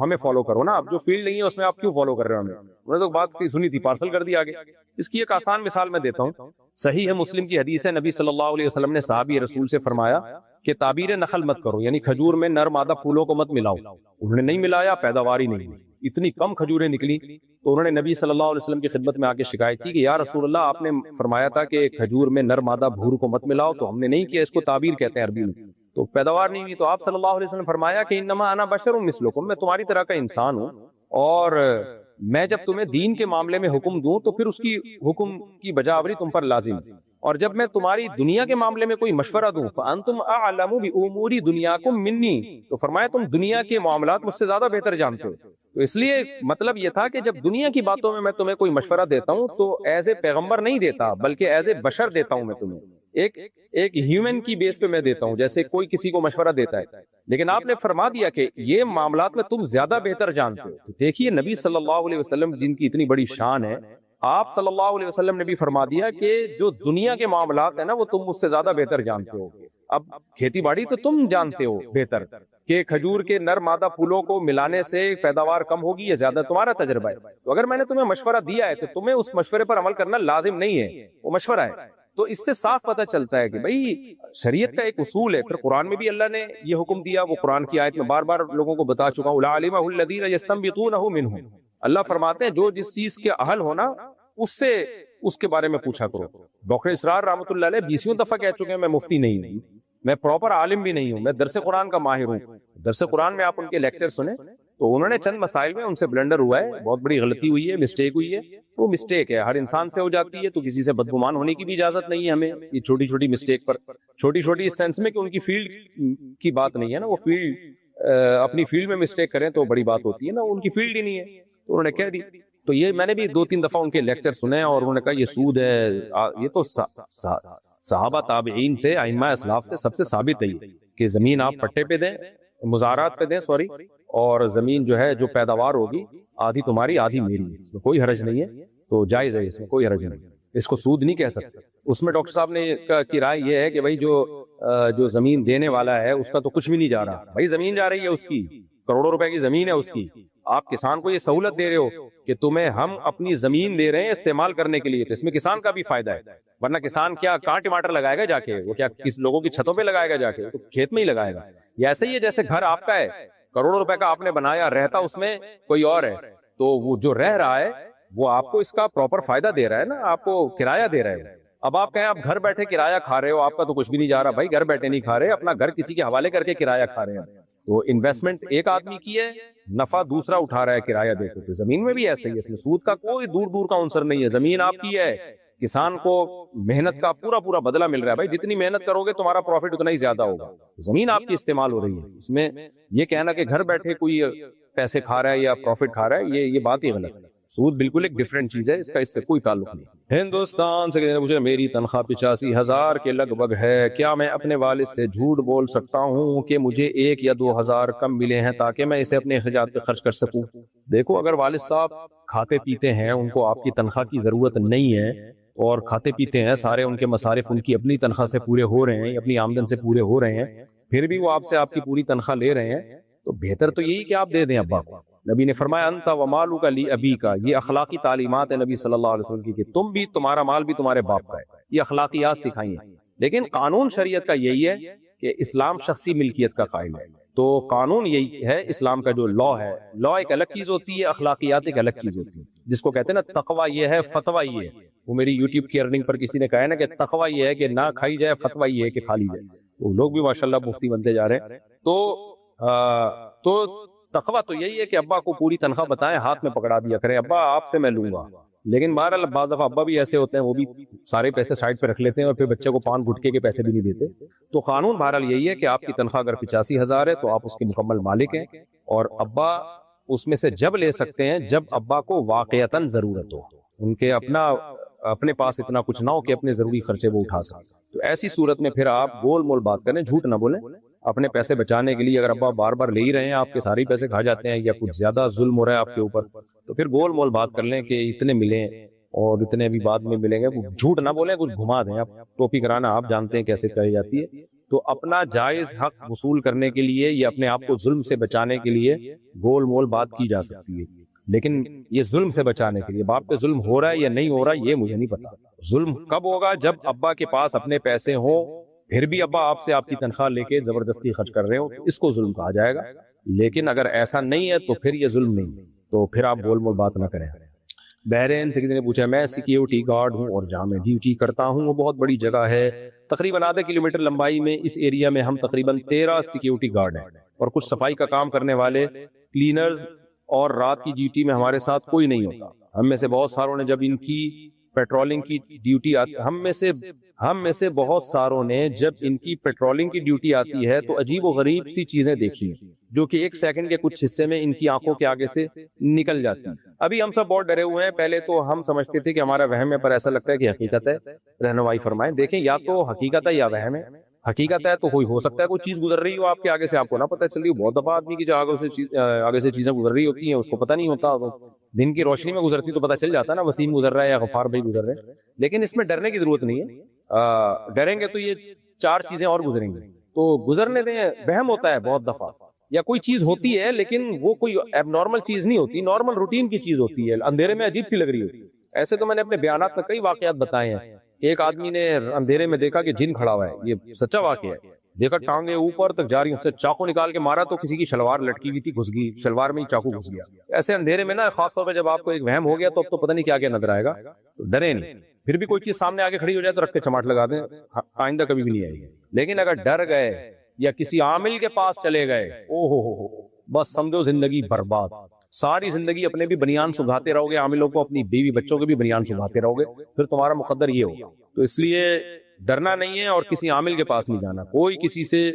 ہمیں فالو کرو نا. اب جو فیلڈ نہیں ہے اس میں آپ کیوں فالو کر رہے ہو ہمیں؟ انہوں نے تو بات سنی تھی, پارسل کر دی آگے. اس کی ایک آسان مثال میں دیتا ہوں. صحیح ہے مسلم کی حدیث ہے, نبی صلی اللہ علیہ وسلم نے صحابی رسول سے فرمایا کہ تعبیر نخل مت کرو, یعنی کھجور میں نر مادہ پھولوں کو مت ملاؤ. انہوں نے نہیں ملایا, پیداوار ہی نہیں ہوئی, اتنی کم کھجوریں نکلی. تو انہوں نے نبی صلی اللہ علیہ وسلم کی خدمت میں آ کے شکایت کی کہ یا رسول اللہ آپ نے فرمایا تھا کہ کھجور میں نر مادہ بھور کو مت ملاؤ, تو ہم نے نہیں کیا, اس کو تعبیر کہتے ہیں عربی میں, تو پیداوار نہیں ہوئی. تو آپ صلی اللہ علیہ وسلم فرمایا کہ انما انا بشر مثلکم, میں تمہاری طرح کا انسان ہوں, اور میں جب تمہیں دین کے معاملے میں حکم دوں تو پھر اس کی حکم کی بجاوری تم پر لازم ہے, اور جب میں تمہاری دنیا کے معاملے میں کوئی مشورہ دوں فانتم اعلم بامور دنیاکم منی, تو فرمایا تم دنیا کے معاملات مجھ سے زیادہ بہتر جانتے ہو. تو اس لیے مطلب یہ تھا کہ جب دنیا کی باتوں میں تمہیں کوئی مشورہ دیتا ہوں تو ایز اے پیغمبر نہیں دیتا, بلکہ ایز اے بشر دیتا ہوں. میں تمہیں ایک ہیومن کی بیس پہ میں دیتا ہوں, جیسے کوئی کسی کو مشورہ دیتا ہے. لیکن آپ نے فرما دیا کہ یہ معاملات میں تم زیادہ بہتر جانتے ہو. تو دیکھیے نبی صلی اللہ علیہ وسلم جن کی اتنی بڑی شان ہے, آپ صلی اللہ علیہ وسلم نے بھی فرما دیا کہ جو دنیا کے معاملات ہیں نا وہ تم مجھ سے زیادہ بہتر جانتے ہو. اب کھیتی باڑی تو تم جانتے ہو بہتر کہ کھجور کے نر مادہ پھولوں کو ملانے سے پیداوار کم ہوگی, یہ زیادہ تمہارا تجربہ ہے. تو اگر میں نے تمہیں مشورہ دیا ہے تو تمہیں اس مشورے پر عمل کرنا لازم نہیں ہے, وہ مشورہ ہے. تو اس سے صاف پتہ چلتا ہے کہ بھئی شریعت کا ایک اصول ہے. پھر قرآن میں بھی اللہ نے یہ حکم دیا, وہ قرآن کی آیت میں بار بار لوگوں کو بتا چکا ہوں, لعلمہ الذین یستنبطونہ منہ. اللہ فرماتے ہیں جو جس چیز کے اہل ہونا اس کے بارے میں پوچھا کرو. ڈاکٹر اسرار رحمۃ اللہ علیہ 20 دفعہ کہہ چکے ہیں میں مفتی نہیں ہوں, میں پراپر عالم بھی نہیں ہوں, میں درس قرآن کا ماہر ہوں. درس قرآن میں آپ ان کے لیکچر سنیں تو انہوں نے چند مسائل میں ان سے بلنڈر ہوا ہے, بہت بڑی غلطی ہوئی ہے, مسٹیک ہوئی ہے. وہ مسٹیک ہے, ہر انسان سے ہو جاتی ہے, تو کسی سے بدگمان ہونے کی بھی اجازت نہیں ہے ہمیں. یہ چھوٹی چھوٹی مسٹیک پر, چھوٹی چھوٹی اس سینس میں کہ ان کی فیلڈ کی بات نہیں ہے نا, وہ فیلڈ اپنی فیلڈ میں مسٹیک کریں تو بڑی بات ہوتی ہے نا, ان کی فیلڈ ہی نہیں ہے تو انہوں نے کہہ دی. تو یہ میں نے بھی 2-3 دفعہ ان کے لیکچر سنے اور انہوں نے کہا یہ سود ہے. یہ تو صحابہ تابعین سے ائمہ اسلاف سے سب سے ثابت ہے کہ زمین آپ پٹے پہ دیں, مزارات پہ دیں اور زمین جو ہے جو پیداوار ہوگی آدھی تمہاری آدھی میری ہے, اس میں کوئی حرج نہیں ہے, تو جائز ہے, اس میں کوئی حرج نہیں, اس کو سود نہیں کہہ سکتے. اس میں ڈاکٹر صاحب نے کی رائے یہ ہے کہ بھائی جو زمین دینے والا ہے اس کا تو کچھ بھی نہیں جا رہا. بھائی زمین جا رہی ہے, اس کی کروڑوں روپے کی زمین ہے اس کی, آپ کسان کو یہ سہولت دے رہے ہو کہ تمہیں ہم اپنی زمین دے رہے ہیں استعمال کرنے کے لیے, تو اس میں کسان کا بھی فائدہ ہے. ورنہ کسان کیا کہاں ٹماٹر لگائے گا جا کے؟ وہ کیا کس لوگوں کی چھتوں پہ لگائے گا جا کے؟ تو کھیت میں ہی لگائے گا. یہ ایسے ہی ہے جیسے گھر آپ کا ہے، کروڑوں روپے کا آپ نے بنایا، رہتا اس میں کوئی اور ہے، تو وہ جو رہ رہا ہے وہ آپ کو اس کا پراپر فائدہ دے رہا ہے نا، آپ کو کرایہ دے رہا ہے. اب آپ کہیں آپ گھر بیٹھے کرایہ کھا رہے ہو، آپ کا تو کچھ بھی نہیں جا رہا بھائی، گھر بیٹھے نہیں کھا رہے، اپنا گھر کسی کے حوالے کر کے کرایہ کھا رہے ہیں. تو انویسٹمنٹ ایک آدمی کی ہے، نفع دوسرا اٹھا رہا ہے کرایہ دے کے. تو زمین میں بھی ایسا ہی ہے، اس میں سود کا کوئی دور دور کا عنصر نہیں ہے. زمین آپ کی ہے، کسان کو محنت کا پورا پورا بدلہ مل رہا ہے. بھائی جتنی محنت کرو گے تمہارا پروفٹ اتنا ہی زیادہ ہوگا. زمین آپ کی استعمال ہو رہی ہے. اس میں یہ کہنا کہ گھر بیٹھے کوئی پیسے کھا رہا ہے یا پروفٹ کھا رہا ہے، یہ بات ہی غلط ہے. سود بالکل ایک ڈیفرنٹ چیز ہے، اس کا اس سے کوئی تعلق نہیں. ہندوستان سے کسی نے پوچھا میری تنخواہ 85,000 کے لگ بھگ ہے، کیا میں اپنے والد سے جھوٹ بول سکتا ہوں کہ مجھے 1 یا 2,000 کم ملے ہیں تاکہ میں اسے اپنے اخراجات پہ خرچ کر سکوں؟ دیکھو اگر والد صاحب کھاتے پیتے ہیں، ان کو آپ کی تنخواہ کی ضرورت نہیں ہے اور کھاتے پیتے ہیں، سارے ان کے مصارف ان کی اپنی تنخواہ سے پورے ہو رہے ہیں، اپنی آمدن سے پورے ہو رہے ہیں، پھر بھی وہ آپ سے آپ کی پوری تنخواہ لے رہے ہیں، تو بہتر تو یہی کہ آپ دے دیں ابا کو. نبی نے فرمایا انت ومالک لابیک، یہ اخلاقی تعلیمات ہے نبی صلی اللہ علیہ وسلم کی کہ تم بھی، تمہارا مال بھی تمہارے باپ کا ہے. یہ اخلاقیات سکھائی ہیں. لیکن قانون شریعت کا یہی ہے کہ اسلام شخصی ملکیت کا قائل ہے. تو قانون یہی ہے، اسلام کا جو لا ہے، لا ایک الگ چیز ہوتی ہے، اخلاقیات ایک الگ چیز ہوتی ہے. جس کو کہتے ہیں نا تقوی یہ ہے، فتویٰ یہ ہے. وہ میری یوٹیوب کی ارننگ پر کسی نے کہا ہے نا کہ تقوی یہ ہے کہ نہ کھائی جائے، فتویٰ یہ ہے کہ کھا لی جائے. وہ لوگ بھی ماشاءاللہ مفتی بنتے جا رہے ہیں. تو تقویٰ تو یہی ہے کہ ابا کو پوری تنخواہ بتائیں، ہاتھ میں پکڑا دیا کریں، ابا آپ سے میں لوں گا. لیکن بہرحال بعض دفعہ ابا بھی ایسے ہوتے ہیں، وہ بھی سارے پیسے سائڈ پہ رکھ لیتے ہیں اور پھر بچے کو پان گٹکے کے پیسے بھی نہیں دیتے. تو قانون بہرحال یہی ہے کہ آپ کی تنخواہ اگر 85,000 ہے تو آپ اس کے مکمل مالک ہیں، اور ابا اس میں سے جب لے سکتے ہیں جب ابا کو واقعتاً ضرورت ہو، ان کے اپنے پاس اتنا کچھ نہ ہو کہ اپنے ضروری خرچے وہ اٹھا سکیں. تو ایسی صورت میں پھر آپ گول مول بات کریں، جھوٹ نہ بولیں. اپنے پیسے بچانے کے لیے اگر ابا بار بار لے ہی رہے ہیں، آپ کے سارے پیسے کھا جاتے ہیں یا کچھ زیادہ ظلم ہو رہا ہے آپ کے اوپر، تو پھر گول مول بات کر لیں کہ اتنے ملیں اور اتنے بھی بعد میں ملیں گے. جھوٹ نہ بولیں، کچھ گھما دیں. آپ ٹوپی کرانا آپ جانتے ہیں کیسے کرائی جاتی ہے. تو اپنا جائز حق وصول کرنے کے لیے یا اپنے آپ کو ظلم سے بچانے کے لیے گول مول بات کی جا سکتی ہے. لیکن یہ ظلم سے بچانے کے لیے، باپ پہ ظلم ہو رہا ہے یا نہیں ہو رہا یہ مجھے نہیں پتا. ظلم کب ہوگا؟ جب ابا کے پاس اپنے پیسے ہوں، پھر بھی ابا آپ سے آپ کی تنخواہ لے کے زبردستی خرچ کر رہے ہو، اس کو ظلم کہا جائے گا. لیکن اگر ایسا نہیں ہے تو پھر یہ ظلم نہیں ہے، تو پھر آپ گول مول بات نہ کریں. بحرین سے کسی نے پوچھا میں سیکیورٹی گارڈ ہوں اور جہاں میں ڈیوٹی کرتا ہوں وہ بہت بڑی جگہ ہے، تقریباً آدھے کلومیٹر لمبائی میں. اس ایریا میں ہم تقریباً 13 سیکیورٹی گارڈ ہیں اور کچھ صفائی کا کام کرنے والے کلینرز، اور رات کی ڈیوٹی میں ہمارے ساتھ کوئی نہیں ہوتا. ہم میں سے بہت ساروں نے جب ان کی پیٹرولنگ کی ڈیوٹی آتی، ہم میں سے بہت ساروں نے جب ان کی پیٹرولنگ کی ڈیوٹی آتی ہے تو عجیب و غریب سی چیزیں دیکھی ہیں جو کہ 1 سیکنڈ کے کچھ حصے میں ان کی آنکھوں کے آگے سے نکل جاتی ہیں. ابھی ہم سب بہت ڈرے ہوئے ہیں. پہلے تو ہم سمجھتے تھے کہ ہمارا وہم ہے، پر ایسا لگتا ہے کہ حقیقت ہے. رہنمائی فرمائیں. دیکھیں یا تو حقیقت ہے یا وہم ہے. حقیقت ہے تو کوئی ہو سکتا ہے کوئی چیز گزر رہی ہو آپ کے آگے سے، آپ کو نہ پتہ چل رہی ہو. بہت دفعہ آدمی کی جو آگے سے چیزیں گزر رہی ہوتی ہیں اس کو پتہ نہیں ہوتا، دن کی روشنی میں گزرتی تو پتہ چل جاتا نا وسیم گزر رہا ہے یا غفار بھائی گزر رہے ہیں. لیکن اس میں ڈرنے کی ضرورت نہیں ہے. ڈریں گے تو یہ 4 چیزیں اور گزریں گی، تو گزرنے دیں. وہم ہوتا ہے بہت دفعہ، یا کوئی چیز ہوتی ہے لیکن وہ کوئی ایب نارمل چیز نہیں ہوتی، نارمل روٹین کی چیز ہوتی ہے، اندھیرے میں عجیب سی لگ رہی ہوتی ہے. ایسے تو میں نے اپنے بیانات میں کئی واقعات بتائے ہیں. ایک آدمی نے اندھیرے میں دیکھا کہ جن کھڑا ہوا ہے، یہ سچا واقعہ ہے. دیکھا ٹانگیں اوپر تک جا رہی ہیں، اس سے چاقو نکال کے مارا تو کسی کی شلوار لٹکی ہوئی تھی، گھس گئی شلوار میں ہی چاقو گھس گیا. ایسے اندھیرے میں نا خاص طور پہ جب آپ کو ایک وہم ہو گیا تو اب تو پتہ نہیں کیا کیا نظر آئے گا. تو ڈرے نہیں. پھر بھی کوئی چیز سامنے آگے کھڑی ہو جائے تو رکھ کے چماٹ لگا دیں، آئندہ کبھی بھی نہیں آئے گی. لیکن اگر ڈر گئے یا کسی عامل کے پاس چلے گئے، او ہو بس سمجھو زندگی برباد. ساری زندگی اپنے بھی بنیان سنگھاتے رہو گے، عاملوں کو اپنی بیوی بچوں کے بھی بنیان سنگھاتے رہو گے، پھر تمہارا مقدر یہ ہوگا. تو اس لیے ڈرنا نہیں ہے اور کسی عامل کے پاس نہیں جانا. کوئی کسی سے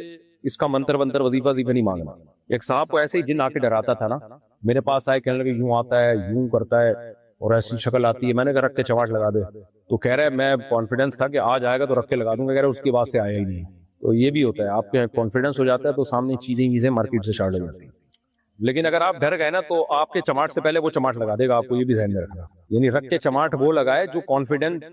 اس کا منتر وظیفہ نہیں مانگنا. ایک صاحب کو ایسے ہی جن آ کے ڈراتا تھا نا، میرے پاس آئے، کہنے لگے یوں آتا ہے، یوں کرتا ہے اور ایسی شکل آتی ہے. میں نے کہا رکھ کے چماٹ لگا دے. تو کہہ رہے میں کانفیڈنس تھا کہ آج آئے گا تو رکھ کے لگا دوں گا، کہہ رہے اس کی بات سے آیا ہی نہیں. تو یہ بھی ہوتا ہے، آپ کے کانفیڈنس ہو جاتا ہے تو سامنے چیزیں مارکیٹ سے شارٹ ہو جاتی ہیں. لیکن اگر آپ ڈر گئے نا تو آپ کے چماٹ سے پہلے وہ چماٹ لگا دے گا. آپ کو یہ بھی ذہن میں رکھنا. یعنی رکھ کے چماٹ وہ لگائے جو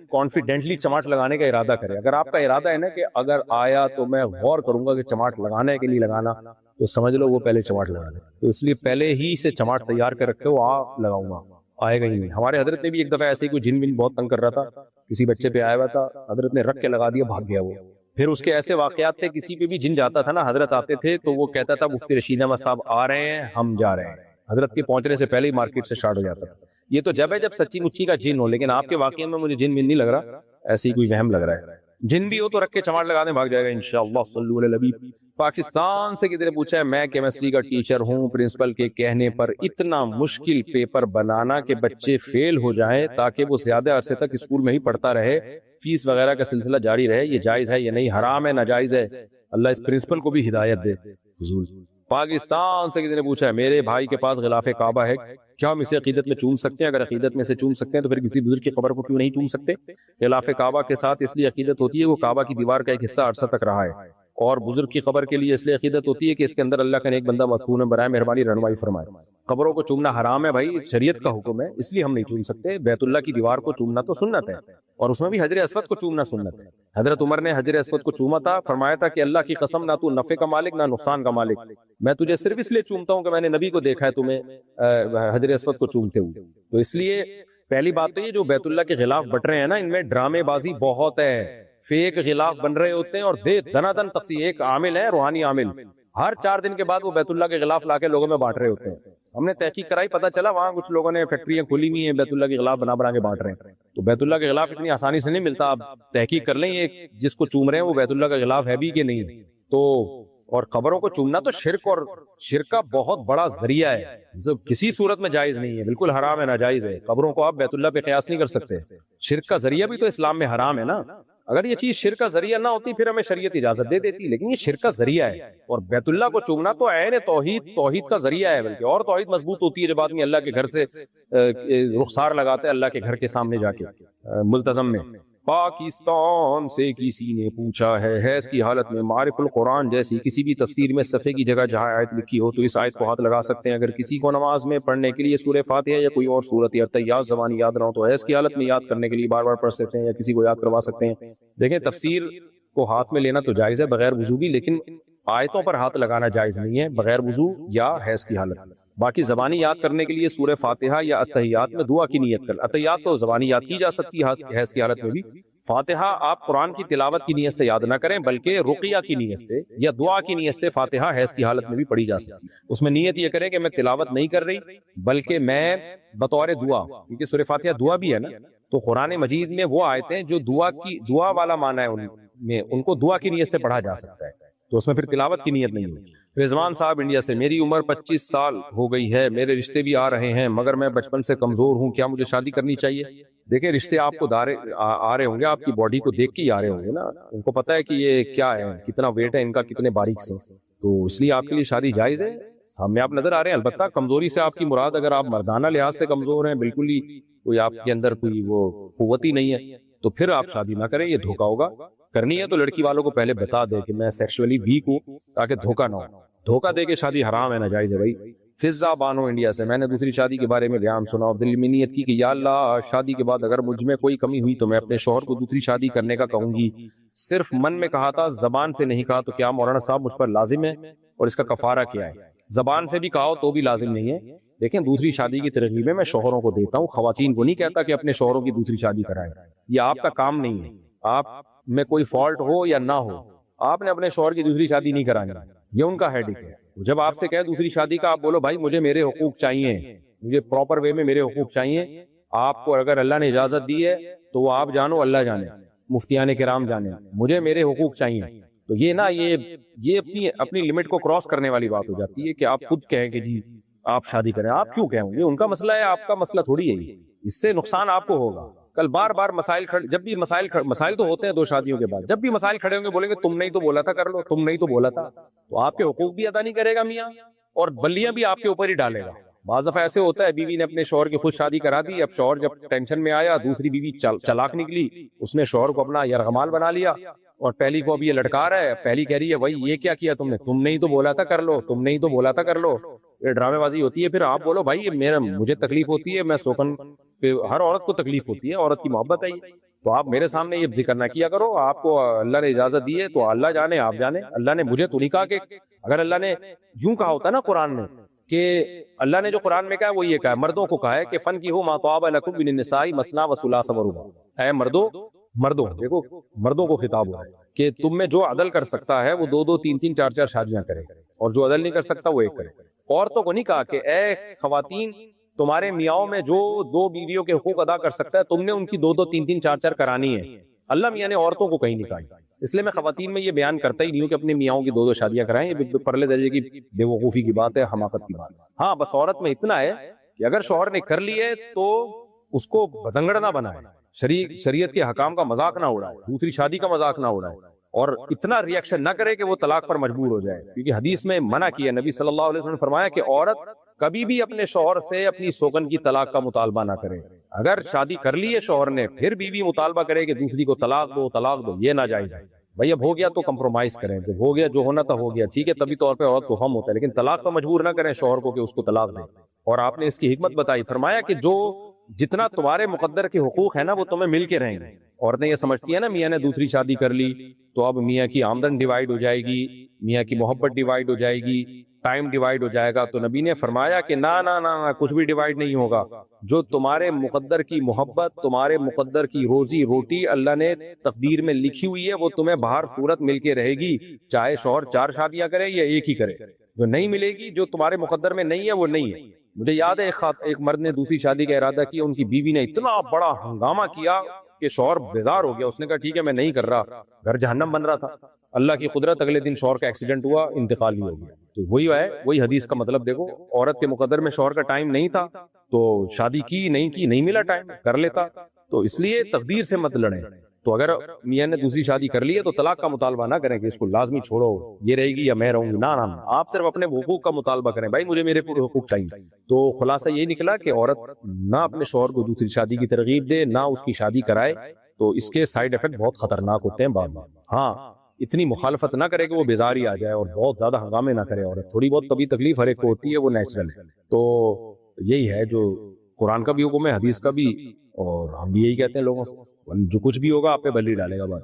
کانفیڈنٹلی چماٹ لگانے کا ارادہ کرے. اگر آپ کا ارادہ ہے نا کہ اگر آیا تو میں غور کروں گا کہ چماٹ لگانے کے لیے لگانا، تو سمجھ لو وہ پہلے چماٹ لگا دے. تو اس لیے پہلے ہی سے چماٹ تیار کر رکھے، وہ لگاؤں گا، آئے گا ہی نہیں. ہمارے حضرت نے بھی ایک دفعہ ایسے ہی کوئی جن بن بہت تنگ کر رہا تھا کسی بچے پہ آیا ہوا تھا، حضرت نے رکھ کے لگا دیا، بھاگ گیا وہ. پھر اس کے ایسے واقعات تھے، کسی پہ بھی جن جاتا تھا نا، حضرت آتے تھے تو وہ کہتا تھا مفتی رشید احمد صاحب آ رہے ہیں، ہم جا رہے ہیں. حضرت کے پہنچنے سے پہلے ہی مارکیٹ سے اسٹارٹ ہو جاتا تھا. یہ تو جب ہے جب سچی مچی کا جن ہو، لیکن آپ کے واقعے میں مجھے جن نہیں لگ رہا، ایسی کوئی وہم لگ رہا ہے. جن بھی ہو تو رکھ کے چماٹ لگا دیں، بھاگ جائے گا انشاءاللہ. صلو علی النبی. پاکستان سے کسی نے پوچھا ہے، میں کیمسٹری کا ٹیچر ہوں، پرنسپل کے کہنے پر اتنا مشکل پیپر بنانا کہ بچے فیل ہو جائیں تاکہ وہ زیادہ عرصے تک اسکول میں ہی پڑھتا رہے، فیس وغیرہ کا سلسلہ جاری رہے، یہ جائز ہے یا نہیں، حرام ہے ناجائز ہے؟ اللہ اس پرنسپل کو بھی ہدایت دے. فضول. پاکستان سے کسی نے پوچھا ہے، میرے بھائی کے پاس غلاف کعبہ ہے، کیا ہم اسے عقیدت میں چوم سکتے ہیں؟ اگر عقیدت میں سے چوم سکتے ہیں تو پھر کسی بزرگ کی قبر کو کیوں نہیں چوم سکتے؟ غلاف کعبہ کے ساتھ اس لیے عقیدت ہوتی ہے وہ کعبہ کی دیوار کا ایک حصہ عرصہ تک رہا ہے، اور بزرگ کی قبر کے لیے اس لیے عقیدت ہوتی ہے کہ اس کے اندر اللہ کا نیک بندہ مدفون ہے، برائے مہربانی رہنمائی فرمائے. قبروں کو چومنا حرام ہے بھائی، شریعت کا حکم ہے، اس لیے ہم نہیں چوم سکتے. بیت اللہ کی دیوار کو چومنا تو سنت ہے، اور اس میں بھی حجر اسود کو چومنا سنت ہے. حضرت عمر نے حجر اسود کو چوما تھا، فرمایا تھا کہ اللہ کی قسم، نہ تو نفع کا مالک نہ نقصان کا مالک، میں تجھے صرف اس لیے چومتا ہوں کہ میں نے نبی کو دیکھا ہے تمہیں حجر اسود کو چومتے ہوئے. تو اس لیے پہلی بات تو یہ جو بیت اللہ کے غلاف بٹ رہے ہیں نا، ان میں ڈرامے بازی بہت ہے، فیک غلاف بن رہے ہوتے ہیں، اور دنا دن تقسیم. ایک عامل ہے روحانی عامل، ہر 4 دن کے بعد وہ بیت اللہ کے غلاف لا کے لوگوں میں بانٹ رہے ہوتے ہیں. ہم نے تحقیق کرائی، پتہ چلا وہاں کچھ لوگوں نے فیکٹریاں کھولی ہوئی ہیں، بیت اللہ کے غلاف بنا بنا کے بانٹ رہے ہیں. تو بیت اللہ کے غلاف اتنی آسانی سے نہیں ملتا، آپ تحقیق کر لیں یہ جس کو چوم رہے ہیں وہ بیت اللہ کا غلاف ہے بھی کہ نہیں. تو اور قبروں کو چومنا تو شرک، اور شرک کا بہت بڑا ذریعہ ہے، کسی صورت میں جائز نہیں ہے، بالکل حرام ہے، ناجائز ہے. قبروں کو آپ بیت اللہ پہ قیاس نہیں کر سکتے. شرک کا ذریعہ بھی تو اسلام میں حرام ہے نا. اگر یہ چیز شرک کا ذریعہ نہ ہوتی پھر ہمیں شریعت اجازت دے دیتی، لیکن یہ شرک کا ذریعہ ہے. اور بیت اللہ کو چومنا تو عین توحید کا ذریعہ ہے، بلکہ اور توحید مضبوط ہوتی ہے جب آدمی اللہ کے گھر سے رخسار لگاتا ہے، اللہ کے گھر کے سامنے جا کے ملتزم میں. پاکستان سے کسی نے پوچھا ہے، حیض کی حالت میں معارف القرآن جیسی کسی بھی تفسیر میں صفحے کی جگہ جہاں آیت لکھی ہو تو اس آیت کو ہاتھ لگا سکتے ہیں. اگر کسی کو نماز میں پڑھنے کے لیے سورہ فاتحہ یا کوئی اور سورت یا تیات زبانی یاد نہ ہو تو حیض کی حالت میں یاد کرنے کے لیے بار بار پڑھ سکتے ہیں یا کسی کو یاد کروا سکتے ہیں. دیکھیں تفسیر کو ہاتھ میں لینا تو جائز ہے بغیر وضو بھی، لیکن آیتوں پر ہاتھ لگانا جائز نہیں ہے بغیر وضو یا حیض کی حالت میں. باقی زبانی یاد کرنے کے لیے سورہ فاتحہ یا اتحیات میں دعا کی نیت کر، اتحیات تو زبانی یاد کی جا سکتی ہے حیض کی حالت میں بھی. فاتحہ آپ قرآن کی تلاوت کی نیت سے یاد نہ کریں بلکہ رقیہ کی نیت سے یا دعا کی نیت سے فاتحہ حیض کی حالت میں بھی پڑھی جا سکتی ہے. اس میں نیت یہ کریں کہ میں تلاوت نہیں کر رہی بلکہ میں بطور دعا، کیونکہ سورہ فاتحہ دعا بھی ہے نا، تو قرآن مجید میں وہ آیتیں جو دعا والا معنی ہے ان کو دعا کی نیت سے پڑھا جا سکتا ہے، تو اس میں پھر تلاوت کی نیت نہیں ہوگی. رضوان صاحب انڈیا سے، میری عمر 25 سال ہو گئی ہے، میرے رشتے بھی آ رہے ہیں مگر میں بچپن سے کمزور ہوں، کیا مجھے شادی کرنی چاہیے؟ دیکھیں رشتے آپ کو آ رہے ہوں گے، آپ کی باڈی کو دیکھ کے ہی آ رہے ہوں گے نا، ان کو پتا ہے کہ یہ کیا ہے، کتنا ویٹ ہے ان کا، کتنے باریک سے، تو اس لیے آپ کے لیے شادی جائز ہے. سامنے آپ نظر آ رہے ہیں. البتہ کمزوری سے آپ کی مراد اگر آپ مردانہ لحاظ سے کمزور ہیں، بالکل ہی کوئی آپ کے اندر کوئی وہ قوت ہی نہیں ہے، تو پھر آپ شادی نہ کریں، یہ دھوکا ہوگا. کرنی ہے تو لڑکی والوں کو پہلے بتا دے کہ میں سیکشولی ویک ہوں تاکہ دھوکا نہ ہو. دھوکا دے کے شادی حرام ہے، ناجائز ہے بھائی. فضا بانو انڈیا سے، میں نے دوسری شادی کے بارے میں بیان سنا اور دل میں نیت کی کہ یا اللہ شادی کے بعد اگر مجھ میں کوئی کمی ہوئی تو میں اپنے شوہر کو دوسری شادی کرنے کا کہوں گی. صرف من میں کہا تھا، زبان سے نہیں کہا، تو کیا مولانا صاحب مجھ پر لازم ہے اور اس کا کفارہ کیا ہے؟ زبان سے بھی کہا تو بھی لازم نہیں ہے. لیکن دوسری شادی کی ترغیبیں میں شوہروں کو دیتا ہوں، خواتین کو نہیں کہتا کہ اپنے شوہروں کی دوسری شادی کرائیں. یہ آپ کا کام نہیں ہے. آپ میں کوئی فالٹ ہو یا نہ ہو، آپ نے اپنے شوہر کی دوسری شادی نہیں کرانی، یہ ان کا ہیڈک ہے. جب آپ سے کہے دوسری شادی کا، آپ بولو بھائی مجھے میرے حقوق چاہیے، مجھے پراپر وے میں میرے حقوق چاہیے. آپ کو اگر اللہ نے اجازت دی ہے تو وہ آپ جانو، اللہ جانے، مفتیان کرام جانے، مجھے میرے حقوق چاہیے. تو یہ نا یہ اپنی لمٹ کو کراس کرنے والی بات ہو جاتی ہے کہ آپ خود کہیں کہ جی آپ شادی کریں. آپ کیوں کہیں؟ یہ ان کا مسئلہ ہے، آپ کا مسئلہ تھوڑی ہے. اس سے نقصان آپ کو ہوگا. کل بار بار جب بھی مسائل تو ہوتے ہیں 2 شادیوں کے بعد، جب بھی مسائل کھڑے ہوں گے بولیں گے تم نہیں تو بولا تھا کر لو، تم نہیں تو بولا تھا. تو آپ کے حقوق بھی ادا نہیں کرے گا میاں، اور بلیاں بھی آپ کے اوپر ہی ڈالے گا. بعض دفعہ ایسے ہوتا ہے بیوی نے اپنے شوہر کی خود شادی کرا دی، اب شوہر جب ٹینشن میں آیا، دوسری بیوی چلاک نکلی، اس نے شوہر کو اپنا یرغمال بنا لیا اور پہلی کو اب یہ لٹکا رہا ہے. پہلی کہہ رہی ہے بھائی یہ کیا کیا تم نے، تم نہیں تو بولا تھا کر لو، تم نہیں تو بولا تھا کر لو. یہ ڈرامے بازی ہوتی ہے. پھر آپ بولو بھائی مجھے تکلیف ہوتی ہے، میں سوکن پہ ہر عورت کو تکلیف ہوتی ہے، عورت کی محبت ہے، تو آپ میرے سامنے یہ ذکر نہ کیا کرو. آپ کو اللہ نے اجازت دی ہے تو اللہ جانے، آپ جانے. اللہ نے مجھے تو نہیں کہا کہ اگر اللہ نے یوں کہا ہوتا نا قرآن میں، کہ اللہ نے جو قرآن میں کہا وہ یہ کہا ہے، مردوں کو کہا ہے کہ فن کی ہو ما طاب لکم من النساء مثنی و ثلاث و رباع، اے مردوں دیکھو مردوں کو خطاب ہو رہا ہے کہ تم میں جو عدل کر سکتا ہے وہ 2 3 3 4 4 شادیاں کرے, اور جو عدل نہیں کر سکتا وہ ایک کرے. عورتوں کو نہیں کہا کہ اے خواتین تمہارے میاؤں میں جو 2 بیویوں کے حقوق ادا کر سکتا ہے تم نے ان کی 2 2 3 3 4 4 کرانی ہے. اللہ میاں نے عورتوں کو کہیں نہیں کہا. اس لیے میں خواتین میں یہ بیان کرتا ہی نہیں ہوں کہ اپنے میاؤں کی 2 2 شادیاں کرائیں, یہ پرلے درجے کی بے وقوفی کی بات ہے, حماقت کی بات. ہاں بس عورت میں اتنا ہے کہ اگر شوہر نے کر لی ہے تو اس کو بتنگڑ نہ بنائے, شریعت کے حکام کا مذاق نہ اڑائے, دوسری شادی کا مذاق نہ اڑائے, اور اتنا ریئیکشن نہ کرے کہ وہ طلاق پر مجبور ہو جائے, کیونکہ حدیث میں منع کیا. نبی صلی اللہ علیہ وسلم نے فرمایا کہ عورت کبھی بھی اپنے شوہر سے اپنی سوگن کی طلاق کا مطالبہ نہ کرے. اگر شادی کر لی ہے شوہر نے پھر بیوی مطالبہ کرے کہ دوسری کو طلاق دو, یہ ناجائز ہے. بھائی اب ہو گیا تو کمپرومائز کریں, جب ہو گیا جو ہونا تھا ہو گیا, ٹھیک ہے, طبی طور پہ عورت کو ہم ہوتا ہے, لیکن طلاق پر مجبور نہ کریں شوہر کو کہ اس کو طلاق دیں. اور آپ نے اس کی حکمت بتائی, فرمایا کہ جو جتنا تمہارے مقدر کے حقوق ہیں نا وہ تمہیں مل کے رہیں گے. عورتیں یہ سمجھتی ہیں نا میاں نے دوسری شادی کر لی تو اب میاں کی آمدن ڈیوائیڈ ہو جائے گی, میاں کی محبت ڈیوائیڈ ہو جائے گی, ٹائم ڈیوائیڈ ہو جائے گا. تو نبی نے فرمایا کہ نہ کچھ بھی ڈیوائیڈ نہیں ہوگا. جو تمہارے مقدر کی محبت, تمہارے مقدر کی روزی روٹی اللہ نے تقدیر میں لکھی ہوئی ہے وہ تمہیں باہر صورت مل کے رہے گی, چاہے شوہر 4 شادیاں کرے یا ایک ہی کرے. جو نہیں ملے گی, جو تمہارے مقدر میں نہیں ہے وہ نہیں ہے. مجھے یاد ہے ایک مرد نے دوسری شادی کا ارادہ کیا, ان کی بیوی نے اتنا بڑا ہنگامہ کیا کہ شوہر بیزار ہو گیا. اس نے کہا ٹھیک ہے میں نہیں کر رہا, گھر جہنم بن رہا تھا. اللہ کی قدرت, اگلے دن شوہر کا ایکسیڈنٹ ہوا, انتقال ہی ہو گیا. تو وہی ہے, وہی حدیث کا مطلب دیکھو, عورت کے مقدر میں شوہر کا ٹائم نہیں تھا تو شادی کی نہیں ملا ٹائم, کر لیتا. تو اس لیے تقدیر سے مت لڑیں. تو اگر میاں نے دوسری شادی کر لی ہے تو طلاق کا مطالبہ نہ کریں کہ اس کو لازمی چھوڑو, یہ رہے گی یا میں رہوں گی. نہ, آپ صرف اپنے حقوق کا مطالبہ کریں, بھائی مجھے میرے پورے حقوق چاہیے. تو خلاصہ یہ نکلا کہ عورت نہ اپنے شوہر کو دوسری شادی کی ترغیب دے, نہ اس کی شادی کرائے, تو اس کے سائیڈ ایفیکٹ بہت خطرناک ہوتے ہیں بعد میں. ہاں اتنی مخالفت نہ کرے کہ وہ بیزاری آ جائے, اور بہت زیادہ ہنگامے نہ کرے. عورت تھوڑی بہت طبی تکلیف ہر ایک کو ہوتی ہے, وہ نیچرل ہے. تو یہی ہے جو قرآن کا بھی حکم ہے, حدیث کا بھی, اور ہم بھی یہی کہتے ہیں لوگوں سے, جو کچھ بھی ہوگا آپ پہ بلی ڈالے گا بات.